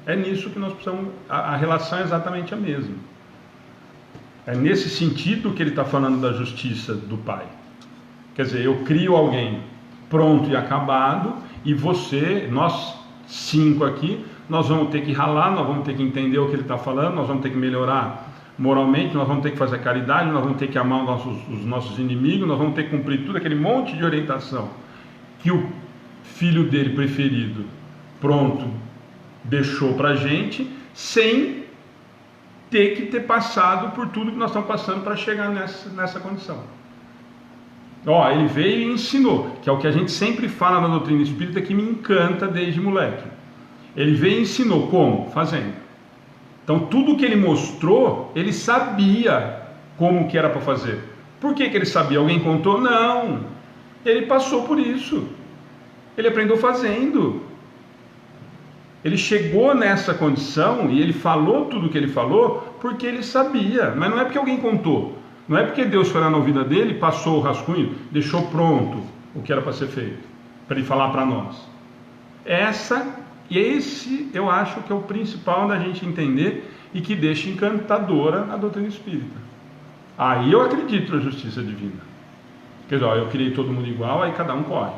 É nisso que nós precisamos, a relação é exatamente a mesma. É nesse sentido que ele está falando da justiça do Pai. Quer dizer, eu crio alguém pronto e acabado, e você, nós 5 aqui, nós vamos ter que ralar, nós vamos ter que entender o que ele está falando, nós vamos ter que melhorar moralmente, nós vamos ter que fazer caridade, nós vamos ter que amar os nossos inimigos, nós vamos ter que cumprir tudo aquele monte de orientação que o filho dele preferido, pronto, deixou para a gente, sem ter que ter passado por tudo que nós estamos passando para chegar nessa condição. Ele veio e ensinou, que é o que a gente sempre fala na doutrina espírita, que me encanta desde moleque. Ele veio e ensinou como? Fazendo. Então tudo que ele mostrou, ele sabia como que era para fazer. Por que ele sabia? Alguém contou? Não, ele passou por isso, ele aprendeu fazendo. Ele chegou nessa condição e ele falou tudo o que ele falou porque ele sabia, mas não é porque alguém contou, não é porque Deus foi lá na vida dele, passou o rascunho, deixou pronto o que era para ser feito, para ele falar para nós. Esse eu acho que é o principal da gente entender e que deixa encantadora a doutrina espírita. Aí eu acredito na justiça divina. Quer dizer, eu criei todo mundo igual, aí cada um corre.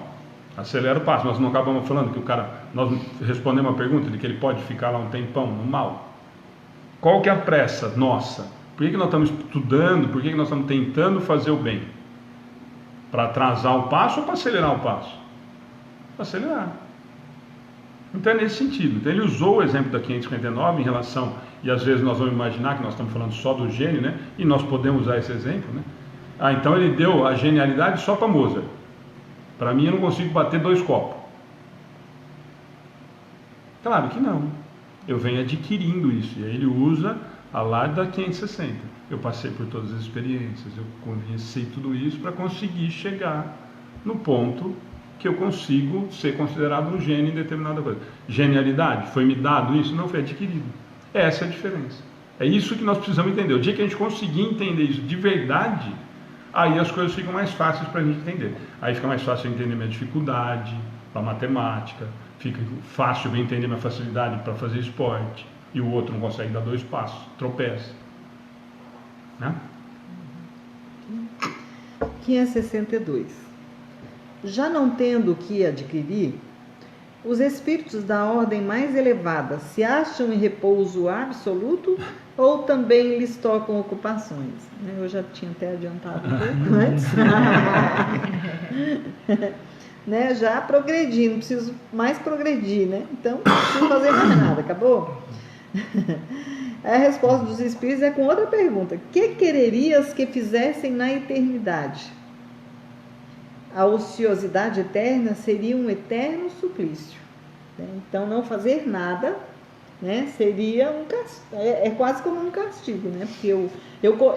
Acelera o passo. Nós não acabamos falando que o cara, nós respondemos uma pergunta de que ele pode ficar lá um tempão no mal. Qual que é a pressa nossa? Por que nós estamos estudando? Por que nós estamos tentando fazer o bem? Para atrasar o passo ou para acelerar o passo? Para acelerar. Então é nesse sentido. Então ele usou o exemplo da 559 em relação, e às vezes nós vamos imaginar que nós estamos falando só do gênio, né? E nós podemos usar esse exemplo, né? Então ele deu a genialidade só para Mozart. Para mim eu não consigo bater 2 copos. Claro que não. Eu venho adquirindo isso. E aí ele usa a lá da 560. Eu passei por todas as experiências, eu conheci tudo isso para conseguir chegar no ponto que eu consigo ser considerado um gênio em determinada coisa. Genialidade, foi me dado isso? Não, foi adquirido. Essa é a diferença. É isso que nós precisamos entender. O dia que a gente conseguir entender isso de verdade, aí as coisas ficam mais fáceis para a gente entender. Aí fica mais fácil eu entender minha dificuldade para matemática, fica fácil eu entender minha facilidade para fazer esporte, e o outro não consegue dar 2 passos, tropeça. Né? 562. Já não tendo o que adquirir, os espíritos da ordem mais elevada se acham em repouso absoluto ou também lhes tocam ocupações? Eu já tinha até adiantado um pouco antes. Já progredi, não preciso mais progredir, né? Então não preciso fazer mais nada, acabou? A resposta dos espíritos é com outra pergunta: que quererias que fizessem na eternidade? A ociosidade eterna seria um eterno suplício. Então, não fazer nada, né, seria um castigo. É quase como um castigo, né? Porque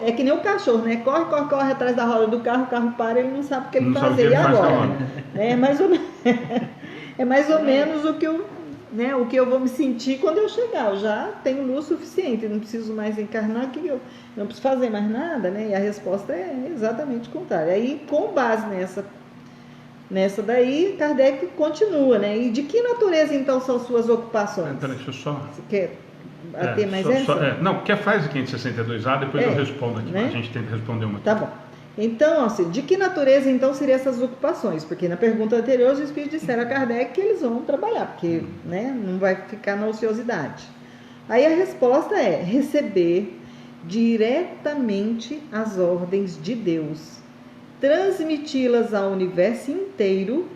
é que nem o cachorro, né? Corre, corre, corre atrás da roda do carro, o carro para, ele não sabe o que ele fazer. E agora? É mais ou menos o que eu vou me sentir quando eu chegar. Eu já tenho luz suficiente, não preciso mais encarnar, que eu não preciso fazer mais nada, né? E a resposta é exatamente contrária. Aí, com base nessa daí, Kardec continua, né? E de que natureza, então, são suas ocupações? Peraí, deixa eu só... Você quer bater mais essa? Não, faz o 562A, depois eu respondo aqui, né? A gente tenta responder uma aqui. Tá bom. Então, assim, de que natureza então seriam essas ocupações? Porque na pergunta anterior os espíritos disseram a Kardec que eles vão trabalhar, porque, né, não vai ficar na ociosidade. Aí a resposta é receber diretamente as ordens de Deus, transmiti-las ao universo inteiro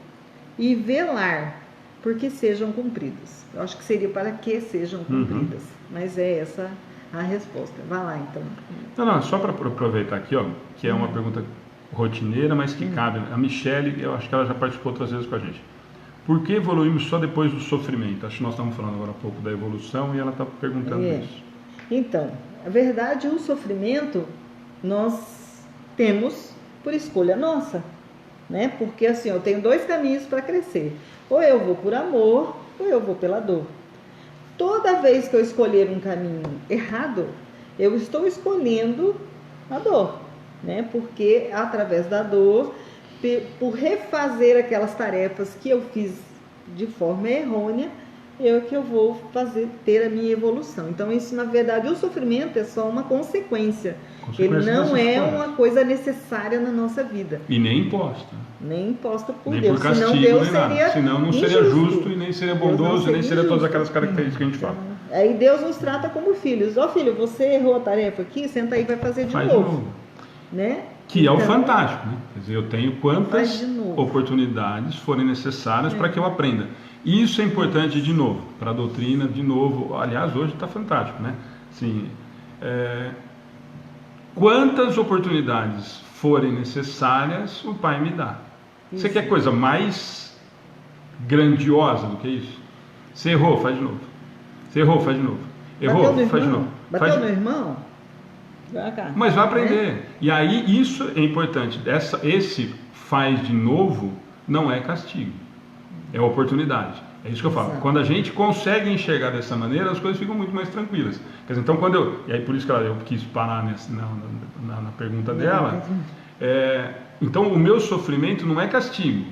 e velar porque sejam cumpridas. Eu acho que seria para que sejam cumpridas, mas é essa a resposta. Vai lá, então. Não, só para aproveitar aqui, ó, que é uma pergunta rotineira, mas que cabe. A Michele, eu acho que ela já participou outras vezes com a gente. Por que evoluímos só depois do sofrimento? Acho que nós estamos falando agora há pouco da evolução e ela está perguntando isso. Então, a verdade, o sofrimento nós temos por escolha nossa, né? Porque assim, eu tenho 2 caminhos para crescer. Ou eu vou por amor, ou eu vou pela dor. Toda vez que eu escolher um caminho errado, eu estou escolhendo a dor, né? Porque através da dor, por refazer aquelas tarefas que eu fiz de forma errônea, eu vou ter a minha evolução. Então, isso, na verdade, o sofrimento é só uma consequência. Ele não é uma coisa necessária na nossa vida. E nem imposta. Nem imposta por nem Deus. Por castigo, senão Deus nem nada. seria Senão não seria justo e nem seria bondoso, nem seria todas justo. aquelas características que a gente fala. Aí Deus nos trata como filhos. Ó, filho, você errou a tarefa aqui, senta aí e vai fazer de novo. Né? Que é o Então, fantástico, né? Quer dizer, eu tenho quantas faz de novo. oportunidades forem necessárias para que eu aprenda. Isso é importante, de novo, para a doutrina, de novo. Aliás, hoje está fantástico, né? Assim, quantas oportunidades forem necessárias, o Pai me dá. Isso. Você quer coisa mais grandiosa do que isso? Você errou, faz de novo. Você errou, faz de novo. Errou, faz de novo. Bateu no irmão? Vai cá. Mas vai aprender. E aí isso é importante. Esse faz de novo não é castigo. É oportunidade. É isso que eu falo. Exato. Quando a gente consegue enxergar dessa maneira, as coisas ficam muito mais tranquilas. Quer dizer, então quando e aí por isso que eu quis parar na pergunta dela. Então o meu sofrimento não é castigo.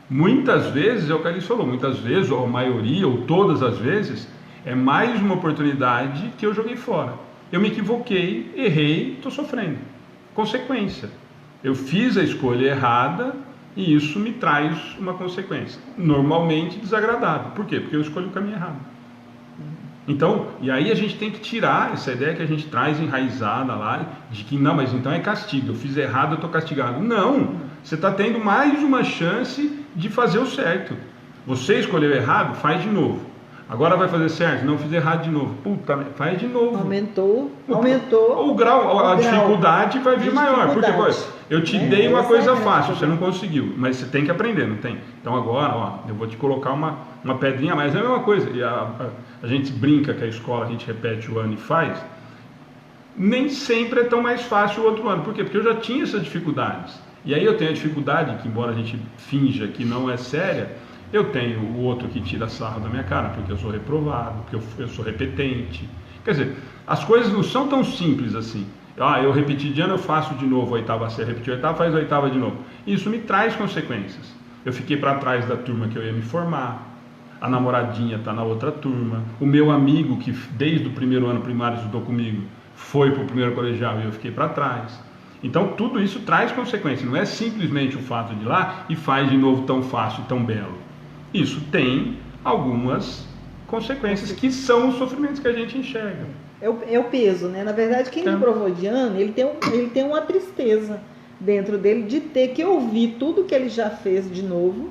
Muitas vezes, é o que a Alice falou, muitas vezes, ou a maioria, ou todas as vezes, é mais uma oportunidade que eu joguei fora. Eu me equivoquei, errei, estou sofrendo. Consequência. Eu fiz a escolha errada e isso me traz uma consequência. Normalmente desagradável. Por quê? Porque eu escolhi o caminho errado. Então, e aí a gente tem que tirar essa ideia que a gente traz enraizada lá, de que não, mas então é castigo, eu fiz errado, eu estou castigado. Não, você está tendo mais uma chance de fazer o certo. Você escolheu errado, faz de novo. Agora vai fazer certo? Não, fiz errado de novo. Puta, faz de novo. Aumentou o grau, a dificuldade vai vir maior. Porque, eu te dei uma coisa fácil, você não conseguiu, mas você tem que aprender, não tem? Então agora, ó, eu vou te colocar uma pedrinha a mais. É a mesma coisa. E a gente brinca que a escola, a gente repete o ano e faz. Nem sempre é tão mais fácil o outro ano. Por quê? Porque eu já tinha essas dificuldades. E aí eu tenho a dificuldade, que embora a gente finja que não é séria, eu tenho o outro que tira sarro da minha cara, porque eu sou reprovado, porque eu sou repetente. Quer dizer, as coisas não são tão simples assim. Eu repeti de ano, eu faço de novo a oitava série, repeti a oitava, faz a oitava de novo. Isso me traz consequências. Eu fiquei para trás da turma que eu ia me formar, a namoradinha está na outra turma, o meu amigo que desde o primeiro ano primário estudou comigo, foi para o primeiro colegial e eu fiquei para trás. Então tudo isso traz consequências, não é simplesmente o fato de ir lá e faz de novo tão fácil, tão belo. Isso tem algumas consequências que são os sofrimentos que a gente enxerga. É o peso, né? Na verdade, quem me provou de ano, ele tem uma tristeza dentro dele de ter que ouvir tudo que ele já fez de novo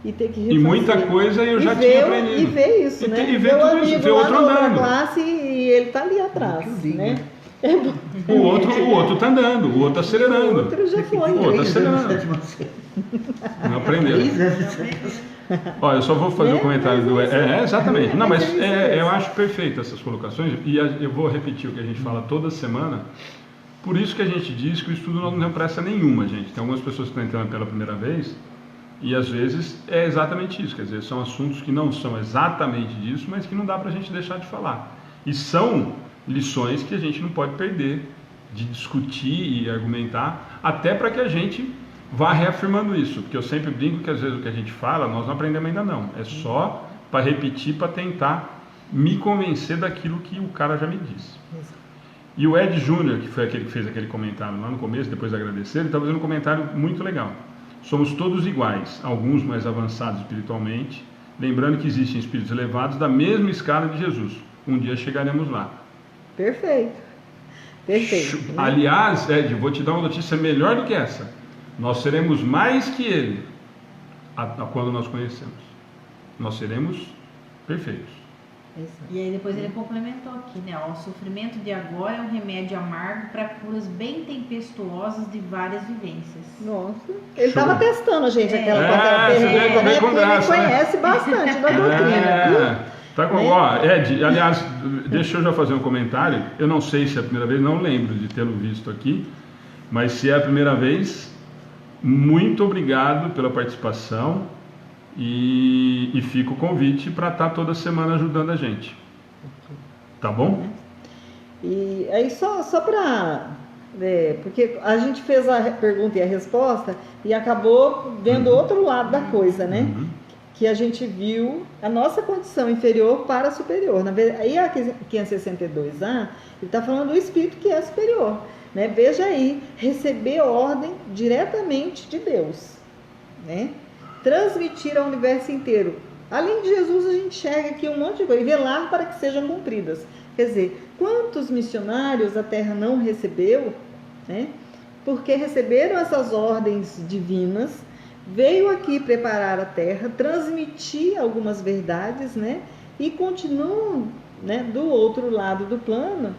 e ter que refazer. E muita coisa eu já tinha aprendido. E ver isso, né? E ver tudo isso, ver outro andando. Classe e ele tá ali atrás, né? O outro tá andando, o outro acelerando. O outro já foi. O outro acelerando. Não aprendeu. Olha, eu só vou fazer o comentário do... exatamente. Não, mas eu acho perfeito essas colocações e eu vou repetir o que a gente fala toda semana. Por isso que a gente diz que o estudo não tem pressa nenhuma, gente. Tem algumas pessoas que estão entrando pela primeira vez e às vezes é exatamente isso. Quer dizer, são assuntos que não são exatamente disso, mas que não dá para a gente deixar de falar. E são lições que a gente não pode perder de discutir e argumentar, até para que a gente vá reafirmando isso, porque eu sempre brinco que às vezes o que a gente fala, nós não aprendemos ainda não, é só para repetir, para tentar me convencer daquilo que o cara já me disse. E o Ed Júnior, que foi aquele que fez aquele comentário lá no começo, depois de agradecer, ele está fazendo um comentário muito legal. Somos todos iguais, alguns mais avançados espiritualmente, lembrando que existem espíritos elevados da mesma escala de Jesus. Um dia chegaremos lá. Perfeito. Perfeito. Né? Aliás, Ed, vou te dar uma notícia melhor do que essa. Nós seremos mais que ele quando nós conhecemos. Nós seremos perfeitos. Exato. E aí depois ele complementou aqui, né? Ó, o sofrimento de agora é um remédio amargo para curas bem tempestuosas de várias vivências. Nossa, ele Show. estava testando a gente aquela É, você vê pergunta, como é né? com Porque ele graça, né? conhece bastante da doutrina, viu? Tá com, Né? ó, Ed, aliás, deixa eu já fazer um comentário. Eu não sei se é a primeira vez, não lembro de tê-lo visto aqui, mas se é a primeira vez, muito obrigado pela participação e fica o convite para estar toda semana ajudando a gente. Tá bom? E aí só para... porque a gente fez a pergunta e a resposta e acabou vendo outro lado da coisa, né? Uhum. Que a gente viu a nossa condição inferior para superior. Na verdade, aí a 562A, ele está falando do espírito que é superior. Né? Veja aí, receber ordem diretamente de Deus. Né? Transmitir ao universo inteiro. Além de Jesus, a gente enxerga aqui um monte de coisa. E velar para que sejam cumpridas. Quer dizer, quantos missionários a Terra não recebeu, né? Porque receberam essas ordens divinas, veio aqui preparar a Terra, transmitir algumas verdades, né? E continuam, né, do outro lado do plano,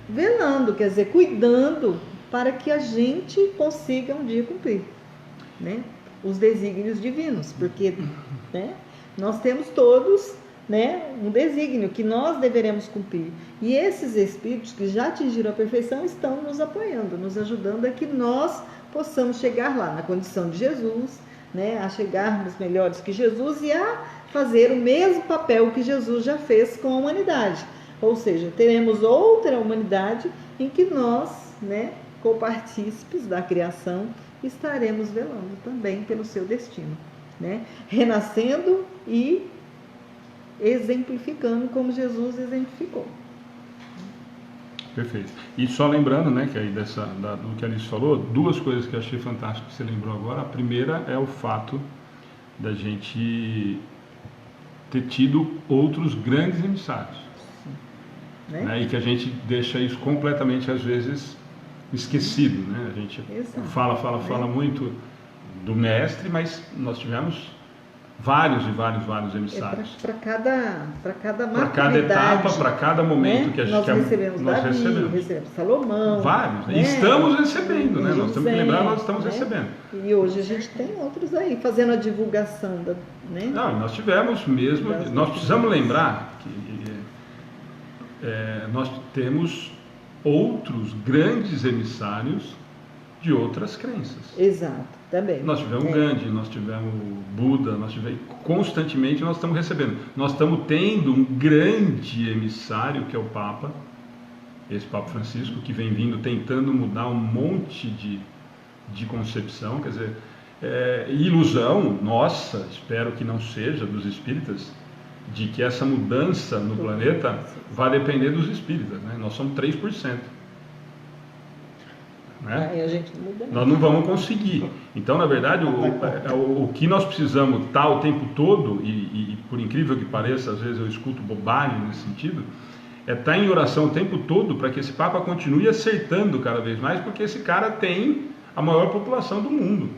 velando, quer dizer, cuidando para que a gente consiga um dia cumprir, né, os desígnios divinos, porque, né, nós temos todos, né, um desígnio que nós deveremos cumprir, e esses espíritos que já atingiram a perfeição estão nos apoiando, nos ajudando a que nós possamos chegar lá, na condição de Jesus, né, a chegarmos melhores que Jesus e a fazer o mesmo papel que Jesus já fez com a humanidade. Ou seja, teremos outra humanidade em que nós, né, copartícipes da criação, estaremos velando também pelo seu destino, né, renascendo e exemplificando como Jesus exemplificou. Perfeito. E só lembrando, né, que aí do que a Alice falou, duas coisas que eu achei fantástico que você lembrou agora. A primeira é o fato da gente ter tido outros grandes emissários. Né? E que a gente deixa isso completamente, às vezes, esquecido. Né? A gente fala muito do mestre, mas nós tivemos vários emissários. Para cada etapa, para cada momento, né, que a gente recebemos recebemos Salomão. Vários. Né? E estamos recebendo, né? Nós temos que lembrar, nós estamos né? recebendo. E hoje a gente tem outros aí, fazendo a divulgação né? Não, nós tivemos mesmo. Nós precisamos lembrar que nós temos outros grandes emissários de outras crenças. Exato, também. Nós tivemos Gandhi, nós tivemos Buda, constantemente nós estamos recebendo. Nós estamos tendo um grande emissário, que é o Papa, esse Papa Francisco, que vem vindo tentando mudar um monte de concepção, quer dizer, ilusão nossa, espero que não seja, dos espíritas, de que essa mudança no planeta vai depender dos espíritas, né? Nós somos 3%. Né? Aí a gente muda. Nós não vamos conseguir. Então, na verdade, o que nós precisamos estar o tempo todo, e por incrível que pareça, às vezes eu escuto bobagem nesse sentido, é estar em oração o tempo todo para que esse Papa continue acertando cada vez mais, porque esse cara tem a maior população do mundo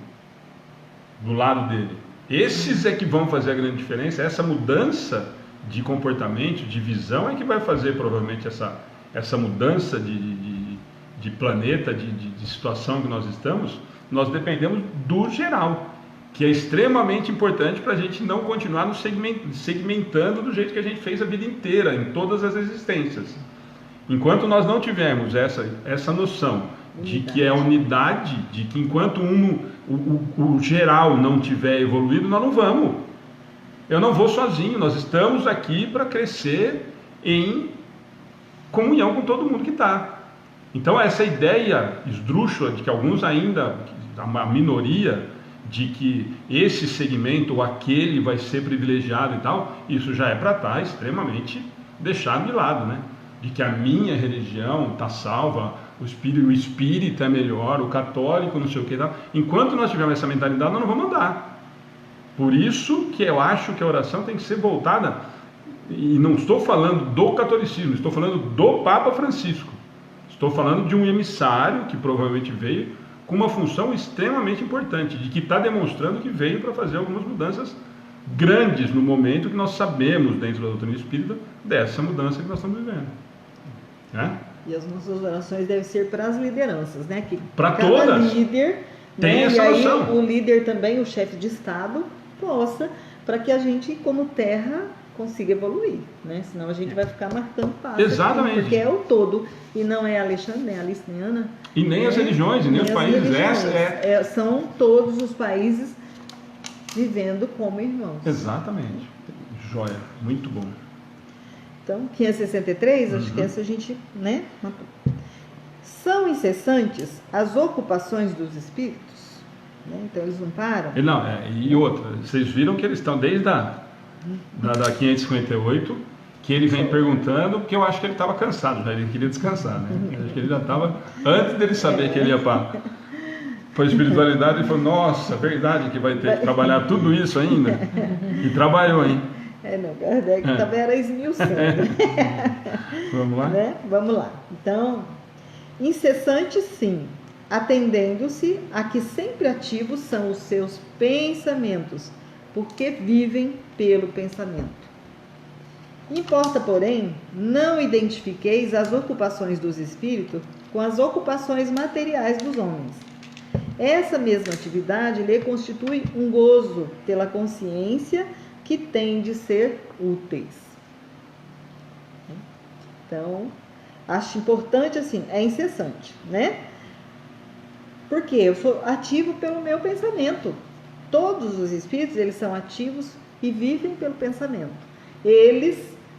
do lado dele. Esses é que vão fazer a grande diferença. Essa mudança de comportamento, de visão, é que vai fazer provavelmente essa mudança de planeta, de situação que nós estamos. Nós dependemos do geral, que é extremamente importante para a gente não continuar nos segmentando do jeito que a gente fez a vida inteira, em todas as existências. Enquanto nós não tivermos essa noção de que é unidade, de que enquanto o geral não tiver evoluído, nós não vamos. Eu não vou sozinho, nós estamos aqui para crescer em comunhão com todo mundo que está. Então essa ideia esdrúxula de que alguns ainda, a minoria, de que esse segmento ou aquele vai ser privilegiado e tal, isso já é para estar extremamente deixado de lado, né? de que a minha religião está salva, o espírita é melhor, o católico não sei o que. Enquanto nós tivermos essa mentalidade, nós não vamos andar. Por isso que eu acho que a oração tem que ser voltada, e não estou falando do catolicismo, estou falando do Papa Francisco. Estou falando de um emissário que provavelmente veio com uma função extremamente importante, de que está demonstrando que veio para fazer algumas mudanças grandes no momento que nós sabemos, dentro da doutrina espírita, dessa mudança que nós estamos vivendo. Né? E as nossas orações devem ser para as lideranças, né? Que Para cada todas. líder, Tem né? essa E aí noção. o líder também, o chefe de Estado, possa, para que a gente, como terra, consiga evoluir, né? Senão a gente vai ficar marcando passo. Exatamente. Porque é o todo, e não é Alexandre, nem Alice, nem Ana. E nem as religiões, e nem os as países. religiões. São todos os países vivendo como irmãos. Exatamente. Joia. Muito bom. Então, 563, acho que essa a gente, né? matou. São incessantes as ocupações dos espíritos, né? Então eles não param. E outra, vocês viram que eles estão desde da 558, que ele vem perguntando, porque eu acho que ele estava cansado, já ele queria descansar, né? Acho que ele já estava, antes dele saber que ele ia para a espiritualidade, ele falou, nossa, verdade que vai ter que trabalhar tudo isso ainda? E trabalhou, hein? Não, Kardec também era esmiuçando. Vamos lá? Né? Vamos lá. Então, incessante sim, atendendo-se a que sempre ativos são os seus pensamentos, porque vivem pelo pensamento. Importa, porém, não identifiqueis as ocupações dos espíritos com as ocupações materiais dos homens. Essa mesma atividade lhe constitui um gozo pela consciência que tem de ser úteis. Então, acho importante assim, é incessante, né? Porque eu sou ativo pelo meu pensamento. Todos os espíritos, eles são ativos e vivem pelo pensamento. Eles,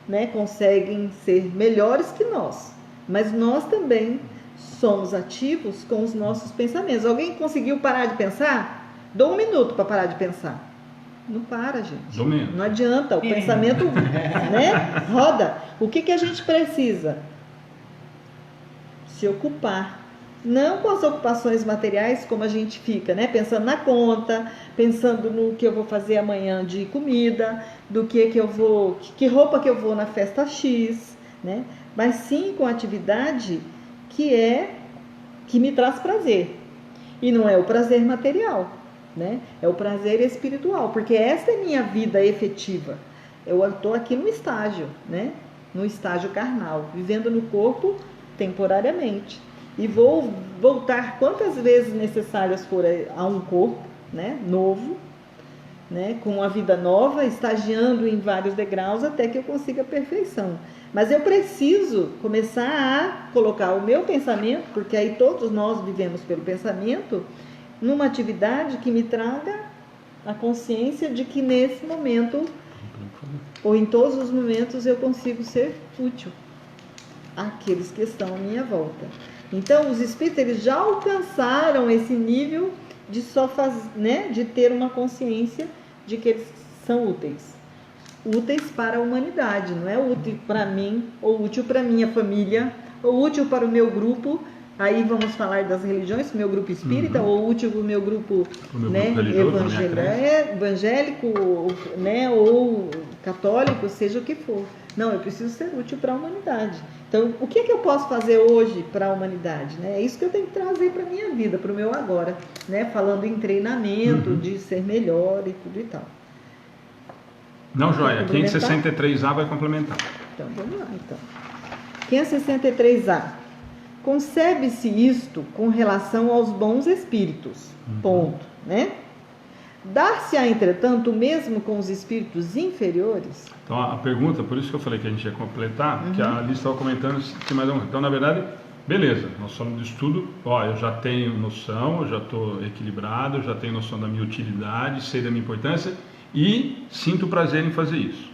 né, conseguem ser melhores que nós, mas nós também somos ativos com os nossos pensamentos. Alguém conseguiu parar de pensar? Dou 1 minuto para parar de pensar. Não para, gente. Não adianta, o pensamento, né, roda. O que a gente precisa? Se ocupar. Não com as ocupações materiais, como a gente fica, né? Pensando na conta, pensando no que eu vou fazer amanhã de comida, do que eu vou, que roupa que eu vou na festa X, né? Mas sim com atividade que me traz prazer. E não é o prazer material, né? É o prazer espiritual, porque essa é minha vida efetiva. Eu estou aqui no estágio, né? No estágio carnal, vivendo no corpo temporariamente. E vou voltar quantas vezes necessárias for a um corpo, né, novo, né, com uma vida nova, estagiando em vários degraus até que eu consiga a perfeição. Mas eu preciso começar a colocar o meu pensamento, porque aí todos nós vivemos pelo pensamento, numa atividade que me traga a consciência de que nesse momento, ou em todos os momentos, eu consigo ser útil àqueles que estão à minha volta. Então, os espíritos, eles já alcançaram esse nível de de ter uma consciência de que eles são úteis. Úteis para a humanidade, não é útil para mim, ou útil para a minha família, ou útil para o meu grupo. Aí vamos falar das religiões, meu grupo espírita, ou útil para o meu grupo, né, evangélico, né, ou católico, seja o que for. Não, eu preciso ser útil para a humanidade. Então, o que eu posso fazer hoje para a humanidade? Né? É isso que eu tenho que trazer para a minha vida, para o meu agora. Né? Falando em treinamento, de ser melhor e tudo e tal. Não, joia. 563A vai complementar. Então, vamos lá. Então. 563A. Concebe-se isto com relação aos bons espíritos. Ponto. Né? Dar-se-á, entretanto, mesmo com os espíritos inferiores? Então, a pergunta, por isso que eu falei que a gente ia completar, que a Alice estava comentando que mais um. Então, na verdade, beleza, nós somos de estudo, eu já tenho noção, eu já estou equilibrado, eu já tenho noção da minha utilidade, sei da minha importância e sinto prazer em fazer isso.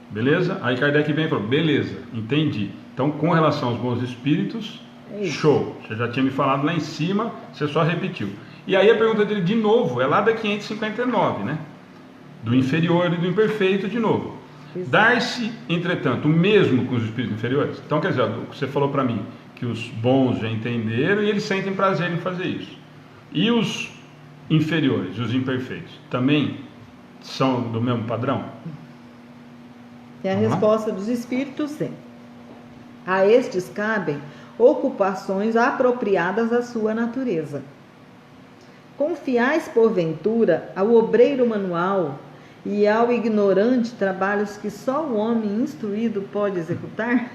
Beleza? Aí Kardec vem e falou, beleza, entendi. Então, com relação aos bons espíritos, show. Você já tinha me falado lá em cima, você só repetiu. E aí a pergunta dele de novo, é lá da 559, né? Do inferior e do imperfeito de novo. Exato. Dar-se, entretanto, o mesmo com os espíritos inferiores. Então, quer dizer, você falou para mim que os bons já entenderam e eles sentem prazer em fazer isso. E os inferiores, os imperfeitos, também são do mesmo padrão? E a Vamos lá? resposta dos espíritos é: a estes cabem ocupações apropriadas à sua natureza. Confiais, porventura, ao obreiro manual e ao ignorante trabalhos que só o homem instruído pode executar?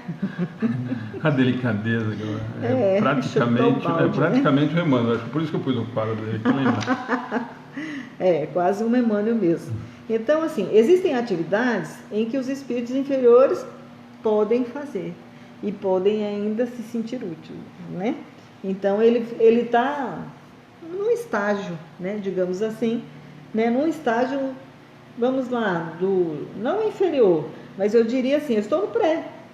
A delicadeza, galera. É, Praticamente, chutou o balde, praticamente um Emmanuel. Acho que por isso que eu pus o quadro dele, que lembra. É, quase um Emmanuel mesmo. Então, assim, existem atividades em que os espíritos inferiores podem fazer e podem ainda se sentir úteis, né? Então, ele está num estágio, né, digamos assim, né, num estágio, vamos lá, não inferior, mas eu diria assim, eu estou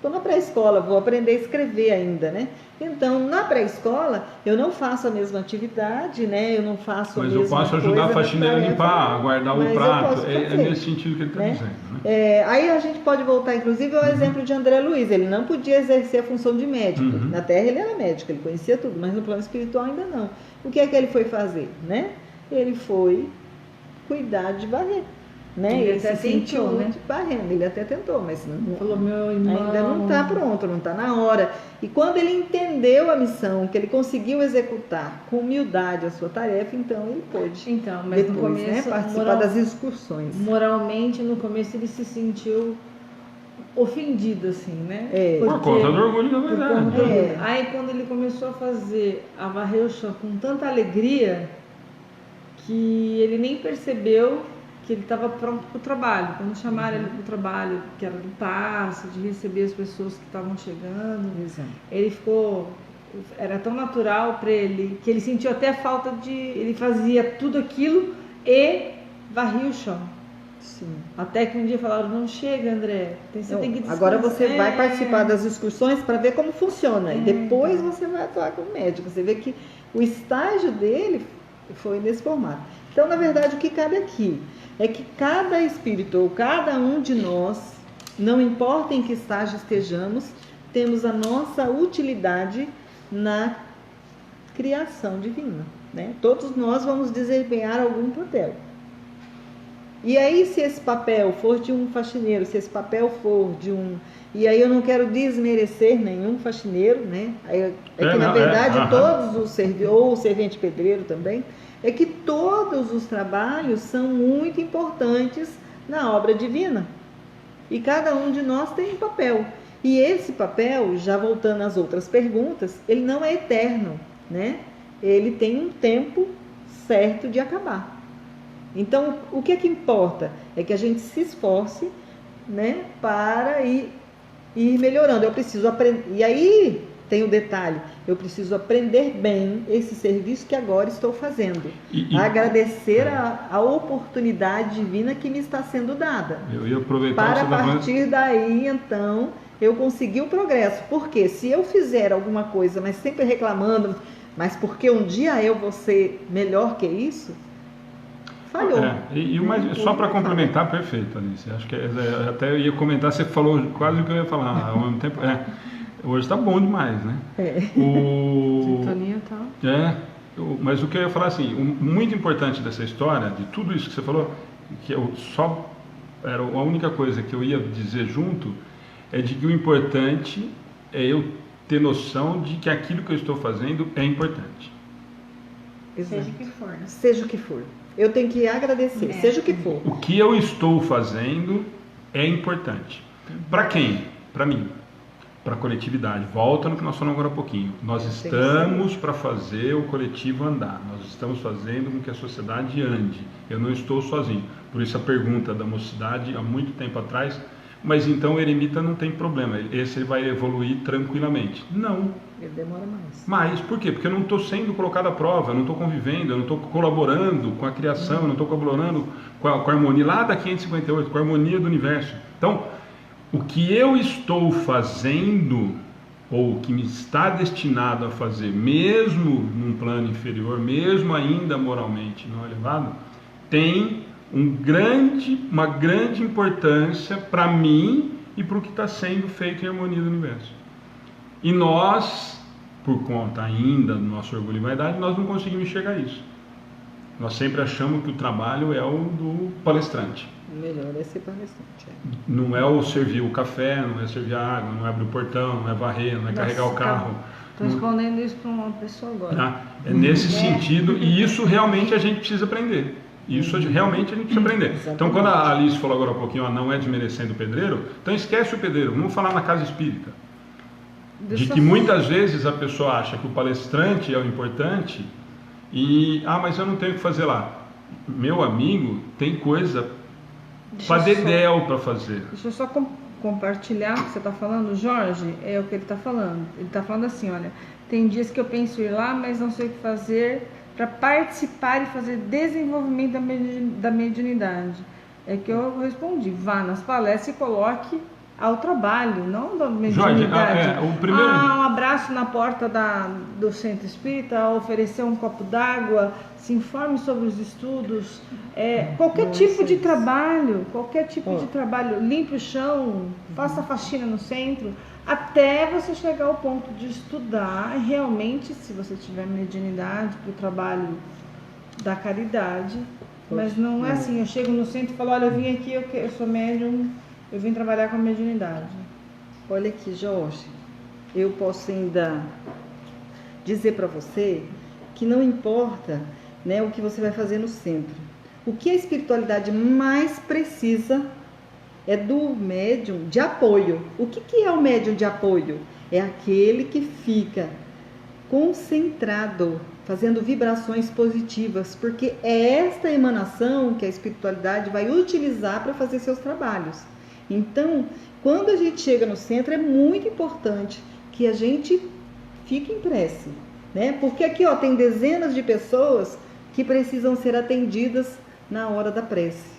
na pré-escola, vou aprender a escrever ainda, né? Então, na pré-escola, eu não faço a mesma atividade, né? Eu não faço a Mas mesma eu posso ajudar a coisa, faxineira a tarefa, limpar, a guardar mas o eu prato. posso É fazer, nesse sentido que ele está né? dizendo, né? Aí a gente pode voltar, inclusive, ao exemplo de André Luiz. Ele não podia exercer a função de médico. Uhum. Na Terra ele era médico, ele conhecia tudo, mas no plano espiritual ainda não. O que é que ele foi fazer, né? Ele foi cuidar de varrer, né? Ele Ele até se sentiu tentou, né? muito varrendo. Ele até tentou, mas não, Falou, meu irmão. ainda não está pronto, não está na hora. E quando ele entendeu a missão, que ele conseguiu executar com humildade a sua tarefa, então ele pôde Então, mas no depois, né, começo, participar das excursões. moralmente, no começo ele se sentiu ofendido, assim, né? É. Por conta do orgulho da por conta verdade. do orgulho. É. Aí quando ele começou a fazer, a varrer o chão com tanta alegria, que ele nem percebeu que ele estava pronto para o trabalho. Quando chamaram ele para o trabalho, que era do passe, de receber as pessoas que estavam chegando, Exato. ele ficou, era tão natural para ele, que ele sentiu até falta de, ele fazia tudo aquilo e varria o chão. Sim. Até que um dia falaram, não chega, André, você tem que descansar. Agora você vai É. participar das excursões para ver como funciona. E depois então. você vai atuar como médico. Você vê que o estágio dele foi nesse formato. Então, na verdade, o que cabe aqui é que cada espírito ou cada um de nós, não importa em que estágio estejamos, temos a nossa utilidade na criação divina, né? Todos nós vamos desempenhar algum papel. E aí, se esse papel for de um faxineiro, se esse papel for de um... E aí eu não quero desmerecer nenhum faxineiro, né? É que, na verdade, todos os ou o servente pedreiro também, é que todos os trabalhos são muito importantes na obra divina. E cada um de nós tem um papel. E esse papel, já voltando às outras perguntas, ele não é eterno, né? Ele tem um tempo certo de acabar. Então, o que é que importa? É que a gente se esforce, né, para ir melhorando. Eu preciso aprender. E aí tem o detalhe: eu preciso aprender bem esse serviço que agora estou fazendo. Agradecer a oportunidade divina que me está sendo dada. Eu ia aproveitar Para que você a partir daí, então, eu conseguir o progresso. Porque se eu fizer alguma coisa, mas sempre reclamando, mas porque um dia eu vou ser melhor que isso, falhou. Só para complementar, perfeito, Alice. Acho que até eu ia comentar, você falou quase o que eu ia falar ao mesmo tempo. Hoje está bom demais, né? Sintonia tá. Mas o que eu ia falar assim, muito importante dessa história, de tudo isso que você falou, que era a única coisa que eu ia dizer junto, é de que o importante é eu ter noção de que aquilo que eu estou fazendo é importante. Exato. Seja o que for, né? Seja o que for. Eu tenho que agradecer, seja o que for. O que eu estou fazendo é importante. Para quem? Para mim. Para a coletividade. Volta no que nós falamos agora há pouquinho. Nós estamos para fazer o coletivo andar. Nós estamos fazendo com que a sociedade ande. Eu não estou sozinho. Por isso a pergunta da mocidade há muito tempo atrás, mas então o eremita não tem problema. Esse ele vai evoluir tranquilamente. Não. Ele demora mais. Mas por quê? Porque eu não estou sendo colocado à prova, eu não estou convivendo, eu não estou colaborando com a criação, eu não estou colaborando com a harmonia lá da 558, com a harmonia do universo. Então, o que eu estou fazendo, ou o que me está destinado a fazer, mesmo num plano inferior, mesmo ainda moralmente não elevado, tem uma grande importância para mim e para o que está sendo feito em harmonia do universo. E nós, por conta ainda do nosso orgulho e vaidade, nós não conseguimos enxergar isso. Nós sempre achamos que o trabalho é o do palestrante. O melhor é ser palestrante. Não é o servir o café, não é servir a água, não é abrir o portão, não é varrer, não é carregar o carro. Estou respondendo isso para uma pessoa agora. Tá? É nesse sentido, e isso realmente a gente precisa aprender. Isso realmente a gente precisa aprender. Então, quando a Alice falou agora um pouquinho, não é desmerecendo o pedreiro, então esquece o pedreiro, vamos falar na casa espírita. De que muitas vezes a pessoa acha que o palestrante é o importante e, mas eu não tenho o que fazer lá. Meu amigo, tem coisa para dedéu para fazer. Deixa eu só compartilhar o que você está falando, Jorge, é o que ele está falando. Ele está falando assim, olha, tem dias que eu penso ir lá, mas não sei o que fazer para participar e fazer desenvolvimento da mediunidade. É que eu respondi, vá nas palestras e coloque ao trabalho, não da mediunidade. Jorge, o primeiro... um abraço na porta do centro espírita, oferecer um copo d'água, se informe sobre os estudos, qualquer tipo de trabalho, limpe o chão, faça faxina no centro, até você chegar ao ponto de estudar realmente, se você tiver mediunidade para o trabalho da caridade. Mas não é assim, eu chego no centro e falo, olha, eu vim aqui, eu sou médium, eu vim trabalhar com a mediunidade. Olha aqui, Jorge, eu posso ainda dizer para você que não importa, né, o que você vai fazer no centro. O que a espiritualidade mais precisa é do médium de apoio. O que é o médium de apoio? É aquele que fica concentrado, fazendo vibrações positivas, porque é esta emanação que a espiritualidade vai utilizar para fazer seus trabalhos. Então, quando a gente chega no centro, é muito importante que a gente fique em prece, né? Porque aqui, tem dezenas de pessoas que precisam ser atendidas na hora da prece.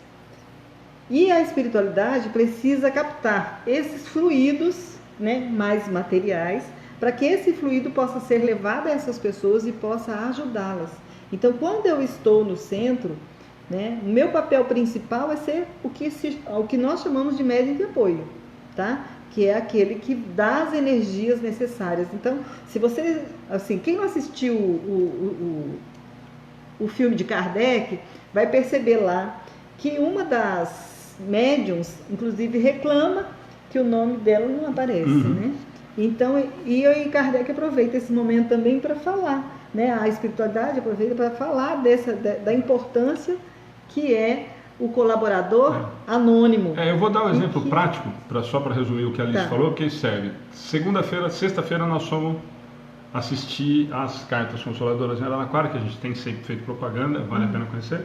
E a espiritualidade precisa captar esses fluidos, né, mais materiais, para que esse fluido possa ser levado a essas pessoas e possa ajudá-las. Então, quando eu estou no centro, né, o meu papel principal é ser o que nós chamamos de médium de apoio, tá? Que é aquele que dá as energias necessárias. Então, se você, assim, quem não assistiu o filme de Kardec, vai perceber lá que uma das médiums, inclusive, reclama que o nome dela não aparece, né? Então, e Kardec aproveita esse momento também para falar, né? A espiritualidade aproveita para falar da importância que é o colaborador anônimo. Eu vou dar um exemplo prático, só para resumir o que a Alice falou, que serve. Sexta-feira nós fomos assistir às cartas consoladoras em Araraquara, que a gente tem sempre feito propaganda, vale a pena conhecer.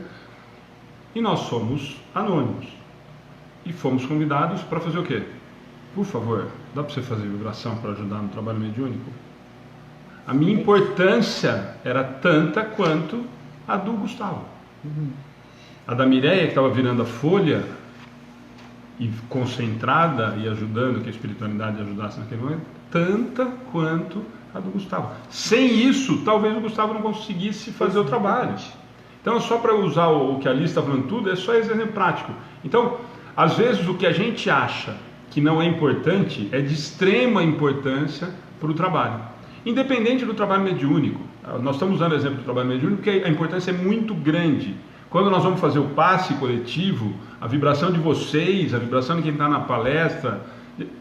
E nós somos anônimos. E fomos convidados para fazer o quê? Por favor, dá para você fazer vibração para ajudar no trabalho mediúnico? A minha importância era tanta quanto a do Gustavo. A da Mireia, que estava virando a folha e concentrada e ajudando, que a espiritualidade ajudasse naquele momento, tanta quanto a do Gustavo. Sem isso, talvez o Gustavo não conseguisse fazer o trabalho. Então, só para usar o que a Alice está falando tudo, é só exemplo prático. Então, às vezes o que a gente acha que não é importante é de extrema importância para o trabalho. Independente do trabalho mediúnico. Nós estamos usando o exemplo do trabalho mediúnico porque a importância é muito grande. Quando nós vamos fazer o passe coletivo, a vibração de vocês, a vibração de quem está na palestra,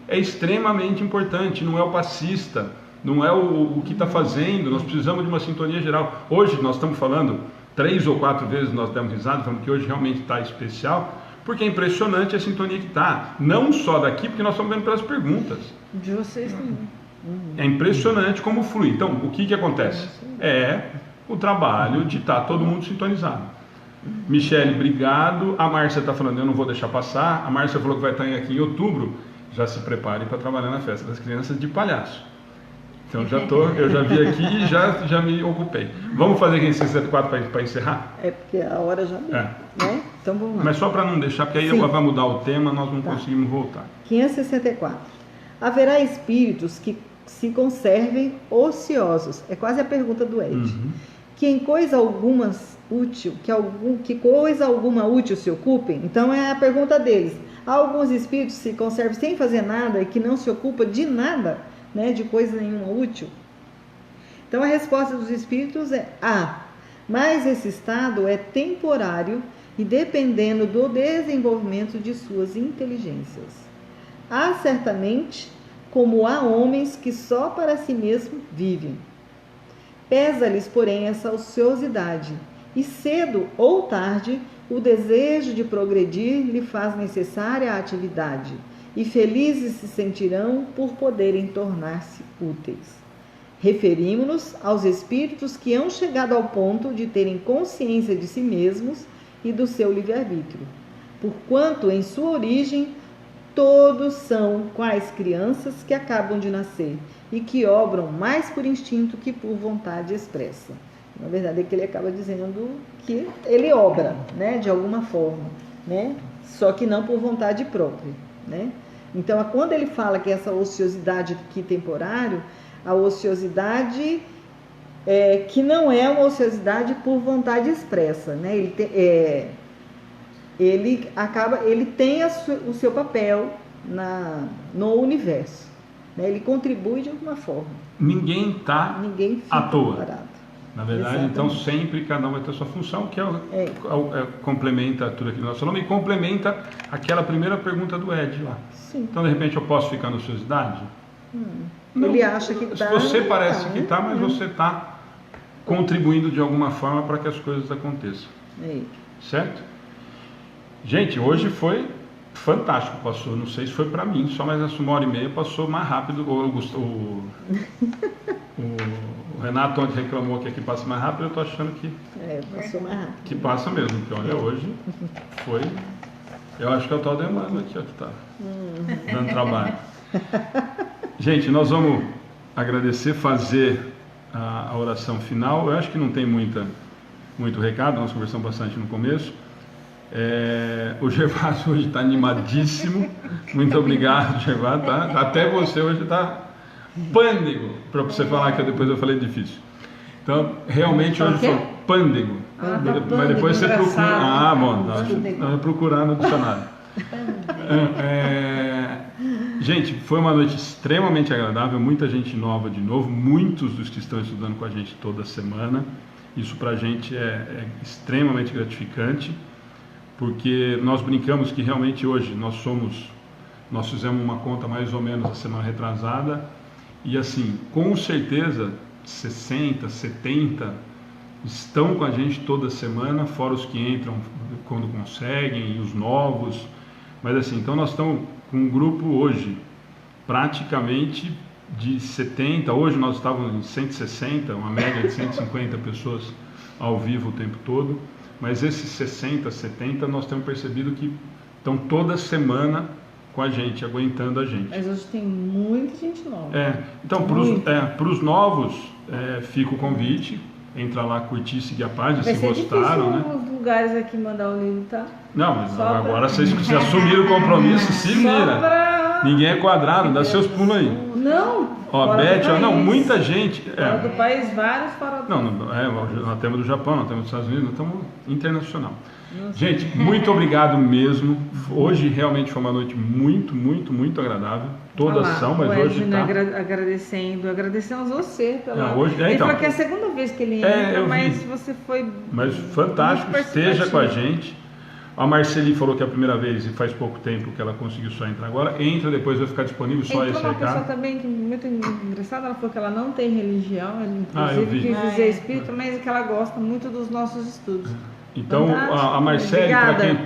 é extremamente importante. Não é o passista, não é o que está fazendo, nós precisamos de uma sintonia geral. Hoje nós estamos falando, 3 ou 4 vezes nós demos risada, falando que hoje realmente está especial, porque é impressionante a sintonia que está. Não só daqui, porque nós estamos vendo pelas perguntas. De vocês também. É impressionante como flui. Então, o que acontece? É o trabalho de estar todo mundo sintonizado. Michele, obrigado. A Márcia está falando, eu não vou deixar passar. A Márcia falou que vai estar aqui em outubro. Já se prepare para trabalhar na festa das crianças de palhaço. Então eu já vi aqui e já me ocupei. Vamos fazer 564 para encerrar? É porque a hora já deu, né? Então vamos lá. Mas só para não deixar, porque aí vai mudar o tema, nós não conseguimos voltar. 564. Haverá espíritos que se conservem ociosos. É quase a pergunta do Ed. que em coisa alguma útil, que coisa alguma útil se ocupem? Então é a pergunta deles. Há alguns espíritos que se conservam sem fazer nada e que não se ocupa de nada, né, de coisa nenhuma útil? Então a resposta dos espíritos é mas esse estado é temporário e dependendo do desenvolvimento de suas inteligências. Há certamente como há homens que só para si mesmos vivem. Pesa-lhes, porém, essa ociosidade, e cedo ou tarde o desejo de progredir lhe faz necessária a atividade, e felizes se sentirão por poderem tornar-se úteis. Referimos-nos aos espíritos que hão chegado ao ponto de terem consciência de si mesmos e do seu livre-arbítrio, porquanto em sua origem todos são quais crianças que acabam de nascer e que obram mais por instinto que por vontade expressa. Na verdade é que ele acaba dizendo que ele obra, né, de alguma forma, né, só que não por vontade própria, né? Então, quando ele fala que essa ociosidade aqui temporário, a ociosidade que não é uma ociosidade por vontade expressa, né? Ele tem o seu papel no universo, né? Ele contribui de alguma forma. Ninguém está à toa. Parado. Na verdade, Exatamente. então sempre cada um vai ter a sua função, que complementa tudo aquilo que nós falamos e complementa aquela primeira pergunta do Ed lá. Sim. Então, de repente, eu posso ficar na ociosidade? Não. Ele acha que está. Você parece que está, mas você está contribuindo de alguma forma para que as coisas aconteçam. Certo? Gente, hoje foi fantástico. Passou, não sei se foi para mim, só mais essa 1h30 passou mais rápido. O Renato ontem reclamou que aqui passa mais rápido, eu estou achando que Passou mais rápido. que passa mesmo, porque olha, hoje foi. Eu acho que é o tal demanda aqui, ó, que está dando trabalho. Gente, nós vamos agradecer, fazer a oração final. Eu acho que não tem muito recado, nós conversamos bastante no começo. O Gervásio hoje está animadíssimo. Muito obrigado, Gervásio. Tá? Até você hoje está pândego, para você falar que depois eu falei difícil. Então, realmente hoje foi pândego. Mas depois você procura. Bom, nós vamos procurar no dicionário. Gente, foi uma noite extremamente agradável, muita gente nova de novo, muitos dos que estão estudando com a gente toda semana. Isso para a gente é extremamente gratificante, porque nós brincamos que realmente hoje nós fizemos uma conta mais ou menos a semana retrasada, e assim, com certeza 60, 70 estão com a gente toda semana, fora os que entram quando conseguem e os novos. Mas assim, então nós estamos com um grupo hoje praticamente de 70, hoje nós estávamos em 160, uma média de 150 pessoas ao vivo o tempo todo, mas esses 60, 70 nós temos percebido que estão toda semana com a gente, aguentando a gente. Mas hoje tem muita gente nova. Então para os novos fica o convite, entra lá, curtir, seguir a página, se gostaram, né? Os lugares aqui mandar o livro, tá? Não, mas agora vocês assumiram o compromisso, se vira. Ninguém é quadrado, dá seus pulos aí. Não. Ó, Beth, não, muita gente. Fora do país, vários fora do país. Nós temos do Japão, nós temos dos Estados Unidos, nós estamos internacional. Gente, muito obrigado mesmo. Hoje realmente foi uma noite muito, muito, muito agradável. Todas são, mas hoje tá. Agradecemos você pela. Ele falou que é a segunda vez que ele entra, mas você foi. Mas fantástico, esteja com a gente. A Marceli falou que é a primeira vez e faz pouco tempo que ela conseguiu só entrar agora. Entra, depois vai ficar disponível só esse uma pessoa recado. também que muito engraçada, ela falou que ela não tem religião, ela eu vi. inclusive quis dizer espírito, mas que ela gosta muito dos nossos estudos. Então, a Marceli,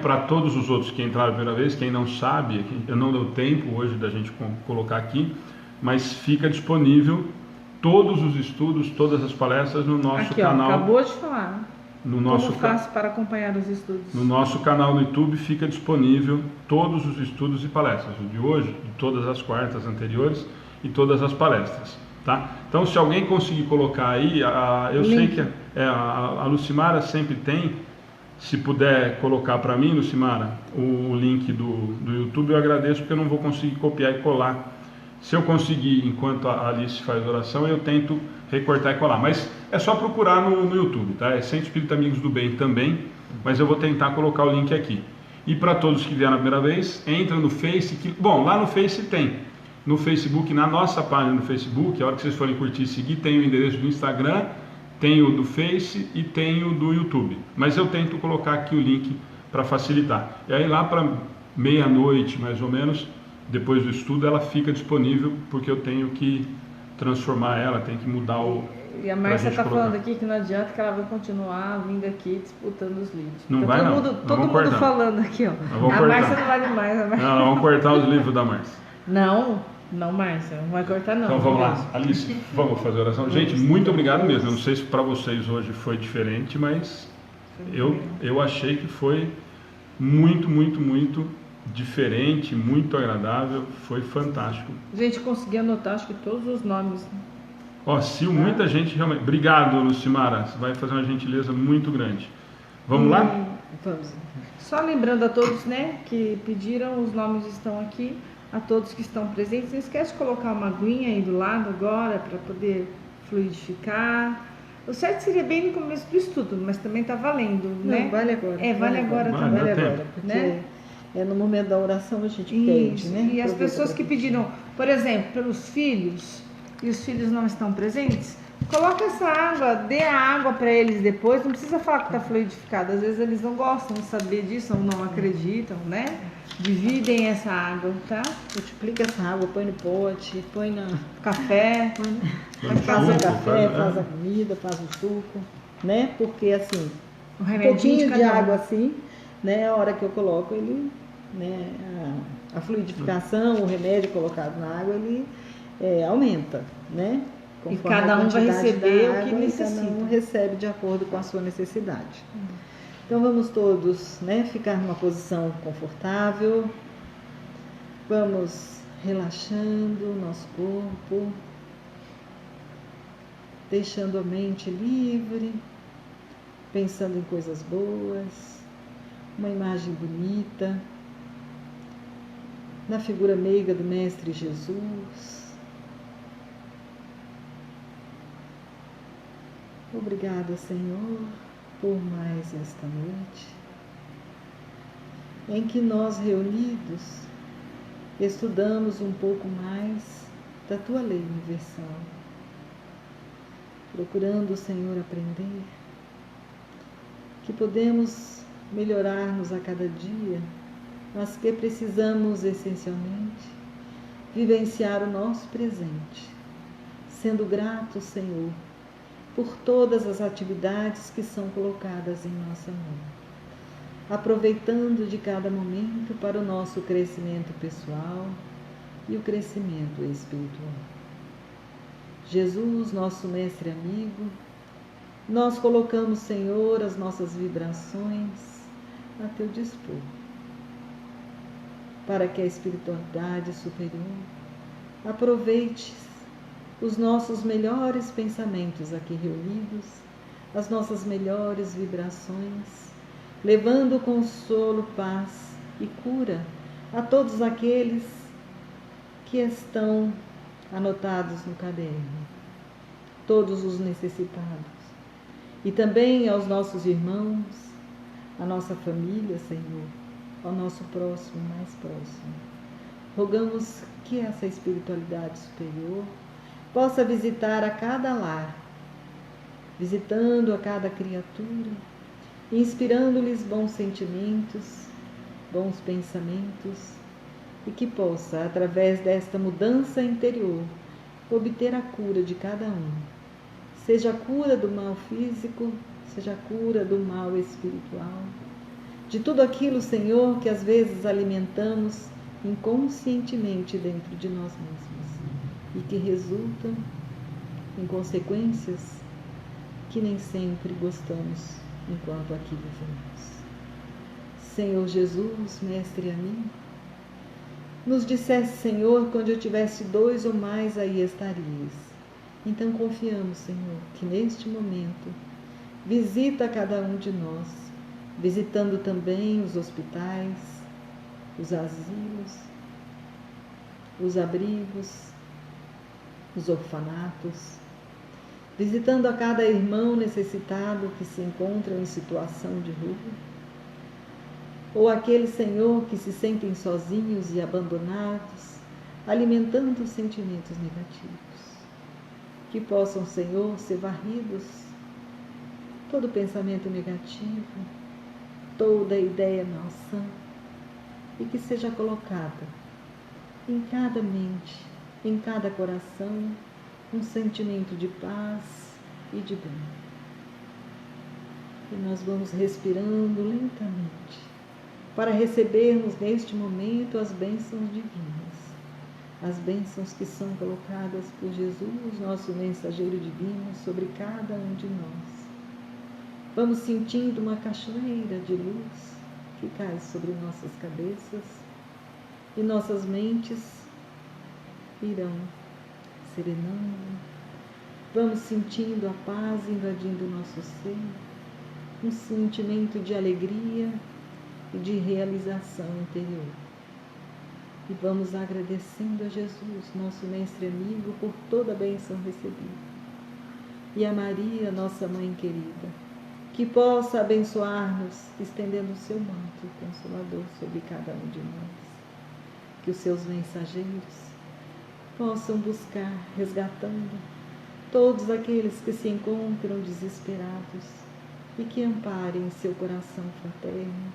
para todos os outros que entraram a primeira vez, quem não sabe, eu não deu tempo hoje da gente colocar aqui, mas fica disponível todos os estudos, todas as palestras no nosso canal. Acabou de falar. Como faço para acompanhar os estudos? No nosso canal no YouTube fica disponível todos os estudos e palestras, o de hoje, de todas as quartas anteriores e todas as palestras, tá? Então, se alguém conseguir colocar aí, eu sei que a Lucimara sempre tem, se puder colocar para mim, Lucimara, o link do YouTube, eu agradeço, porque eu não vou conseguir copiar e colar. Se eu conseguir, enquanto a Alice faz oração, eu tento recortar e colar. Mas É só procurar no YouTube, tá? É Centro Espírita Amigos do Bem também, mas eu vou tentar colocar o link aqui. E para todos que vieram a primeira vez, entra no Face, bom, lá no Face tem. No Facebook, na nossa página no Facebook, a hora que vocês forem curtir e seguir, tem o endereço do Instagram, tem o do Face e tem o do YouTube. Mas eu tento colocar aqui o link para facilitar. E aí lá para meia-noite, mais ou menos, depois do estudo, ela fica disponível, porque eu tenho que transformar ela, tenho que mudar o... E a pra Márcia gente está colocar. falando aqui que não adianta, que ela vai continuar vindo aqui disputando os livros. Não Tá vai, todo não. mundo, Nós todo vamos mundo cortar. falando aqui, ó. vamos A cortar. Márcia não vale mais. A Márcia... Não, vamos cortar os livros da Márcia. Não, Márcia, não vai cortar não. Então vamos lá, Alice, vamos fazer a oração. Gente, muito obrigado mesmo. Eu não sei se para vocês hoje foi diferente, mas eu achei que foi muito, muito, muito diferente, muito agradável, foi fantástico. Gente, consegui anotar, acho que todos os nomes. Ó, se muita gente realmente... Obrigado, Lucimara, você vai fazer uma gentileza muito grande. Vamos lá? Vamos. Só lembrando a todos, né, que pediram, os nomes estão aqui, a todos que estão presentes. Não esquece de colocar uma aguinha aí do lado agora, para poder fluidificar. O certo seria bem no começo do estudo, mas também está valendo, né? Não, vale agora. É, vale agora Vale, também. dá Vale tempo. agora, porque Né? é no momento da oração a gente pede, Isso. né? E as Aproveita pessoas pra que pedir. pediram, por exemplo, pelos filhos, e os filhos não estão presentes, coloca essa água, dê a água para eles depois, não precisa falar que está fluidificado, às vezes eles não gostam de saber disso ou não acreditam, né? Dividem essa água, tá? Multiplica essa água, põe no pote, põe na... Café, Faz o suco, café, faz- faz a comida, faz o suco, né? Porque assim, um um remedinho pouquinho de cada um. água assim, né? A hora que eu coloco ele, né? A fluidificação, o remédio colocado na água, ele aumenta, né? Conforme cada a um vai quantidade receber da o que água, e necessita. Cada um recebe de acordo com a sua necessidade. Então vamos todos, né? Ficar numa posição confortável. Vamos relaxando o nosso corpo, deixando a mente livre, pensando em coisas boas, uma imagem bonita, na figura meiga do Mestre Jesus. Obrigada, Senhor, por mais esta noite, em que nós reunidos estudamos um pouco mais da Tua lei universal, procurando, Senhor, aprender que podemos melhorar-nos a cada dia, mas que precisamos essencialmente vivenciar o nosso presente, sendo gratos, Senhor, por todas as atividades que são colocadas em nossa mão, aproveitando de cada momento para o nosso crescimento pessoal e o crescimento espiritual. Jesus, nosso mestre amigo, nós colocamos, Senhor, as nossas vibrações a Teu dispor, para que a espiritualidade superior aproveite os nossos melhores pensamentos aqui reunidos, as nossas melhores vibrações, levando consolo, paz e cura a todos aqueles que estão anotados no caderno, todos os necessitados, e também aos nossos irmãos, à nossa família, Senhor, ao nosso próximo mais próximo. Rogamos que essa espiritualidade superior possa visitar a cada lar, visitando a cada criatura, inspirando-lhes bons sentimentos, bons pensamentos, e que possa, através desta mudança interior, obter a cura de cada um, seja a cura do mal físico, seja a cura do mal espiritual, de tudo aquilo, Senhor, que às vezes alimentamos inconscientemente dentro de nós mesmos e que resultam em consequências que nem sempre gostamos enquanto aqui vivemos. Senhor Jesus, mestre amigo, nos disseste, Senhor, quando eu tivesse 2 ou mais, aí estarias. Então confiamos, Senhor, que neste momento visita cada um de nós, visitando também os hospitais, os asilos, os abrigos, os orfanatos, visitando a cada irmão necessitado que se encontra em situação de rua, ou aquele, Senhor, que se sentem sozinhos e abandonados, alimentando sentimentos negativos. Que possam, Senhor, ser varridos todo pensamento negativo, toda ideia malsã, e que seja colocada em cada mente, em cada coração, um sentimento de paz e de bem. E nós vamos respirando lentamente para recebermos neste momento as bênçãos divinas, as bênçãos que são colocadas por Jesus, nosso mensageiro divino, sobre cada um de nós. Vamos sentindo uma cachoeira de luz que cai sobre nossas cabeças e nossas mentes irão serenando. Vamos sentindo a paz invadindo o nosso ser, um sentimento de alegria e de realização interior. E vamos agradecendo a Jesus, nosso mestre amigo, por toda a bênção recebida. E a Maria, nossa mãe querida, que possa abençoar-nos, estendendo o seu manto consolador sobre cada um de nós. Que os seus mensageiros possam buscar, resgatando todos aqueles que se encontram desesperados e que amparem em seu coração fraterno,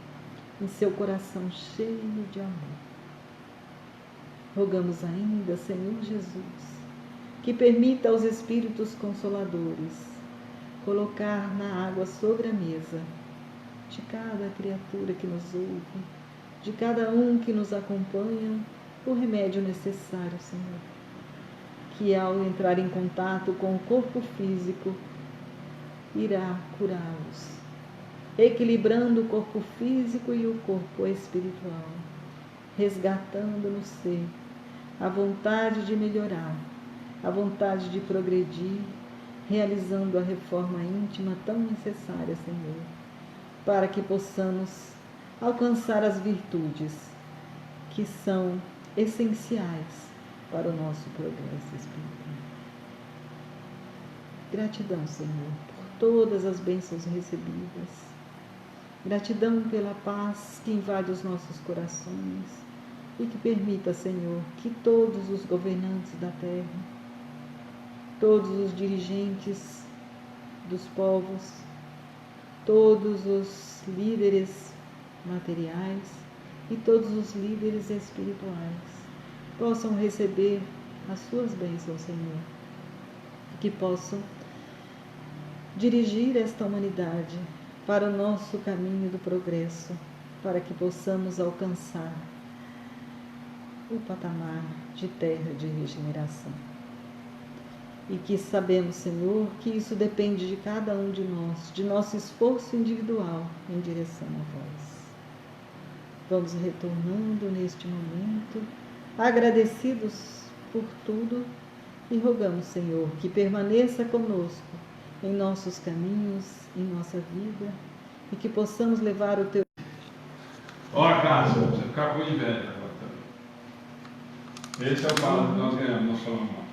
em seu coração cheio de amor. Rogamos ainda, Senhor Jesus, que permita aos Espíritos Consoladores colocar na água sobre a mesa de cada criatura que nos ouve, de cada um que nos acompanha, o remédio necessário, Senhor, que ao entrar em contato com o corpo físico, irá curá-los, equilibrando o corpo físico e o corpo espiritual, resgatando no ser a vontade de melhorar, a vontade de progredir, realizando a reforma íntima tão necessária, Senhor, para que possamos alcançar as virtudes que são essenciais para o nosso progresso espiritual. Gratidão, Senhor, por todas as bênçãos recebidas. Gratidão pela paz que invade os nossos corações e que permita, Senhor, que todos os governantes da terra, todos os dirigentes dos povos, todos os líderes materiais e todos os líderes espirituais possam receber as suas bênçãos, Senhor, e que possam dirigir esta humanidade para o nosso caminho do progresso, para que possamos alcançar o patamar de terra de regeneração. E que sabemos, Senhor, que isso depende de cada um de nós, de nosso esforço individual em direção a vós. Vamos retornando neste momento, agradecidos por tudo, e rogamos, Senhor, que permaneça conosco em nossos caminhos, em nossa vida, e que possamos levar o teu... Ó, Cássio, você ficar com inveja agora também. Esse é o passo que nós ganhamos, nós falamos.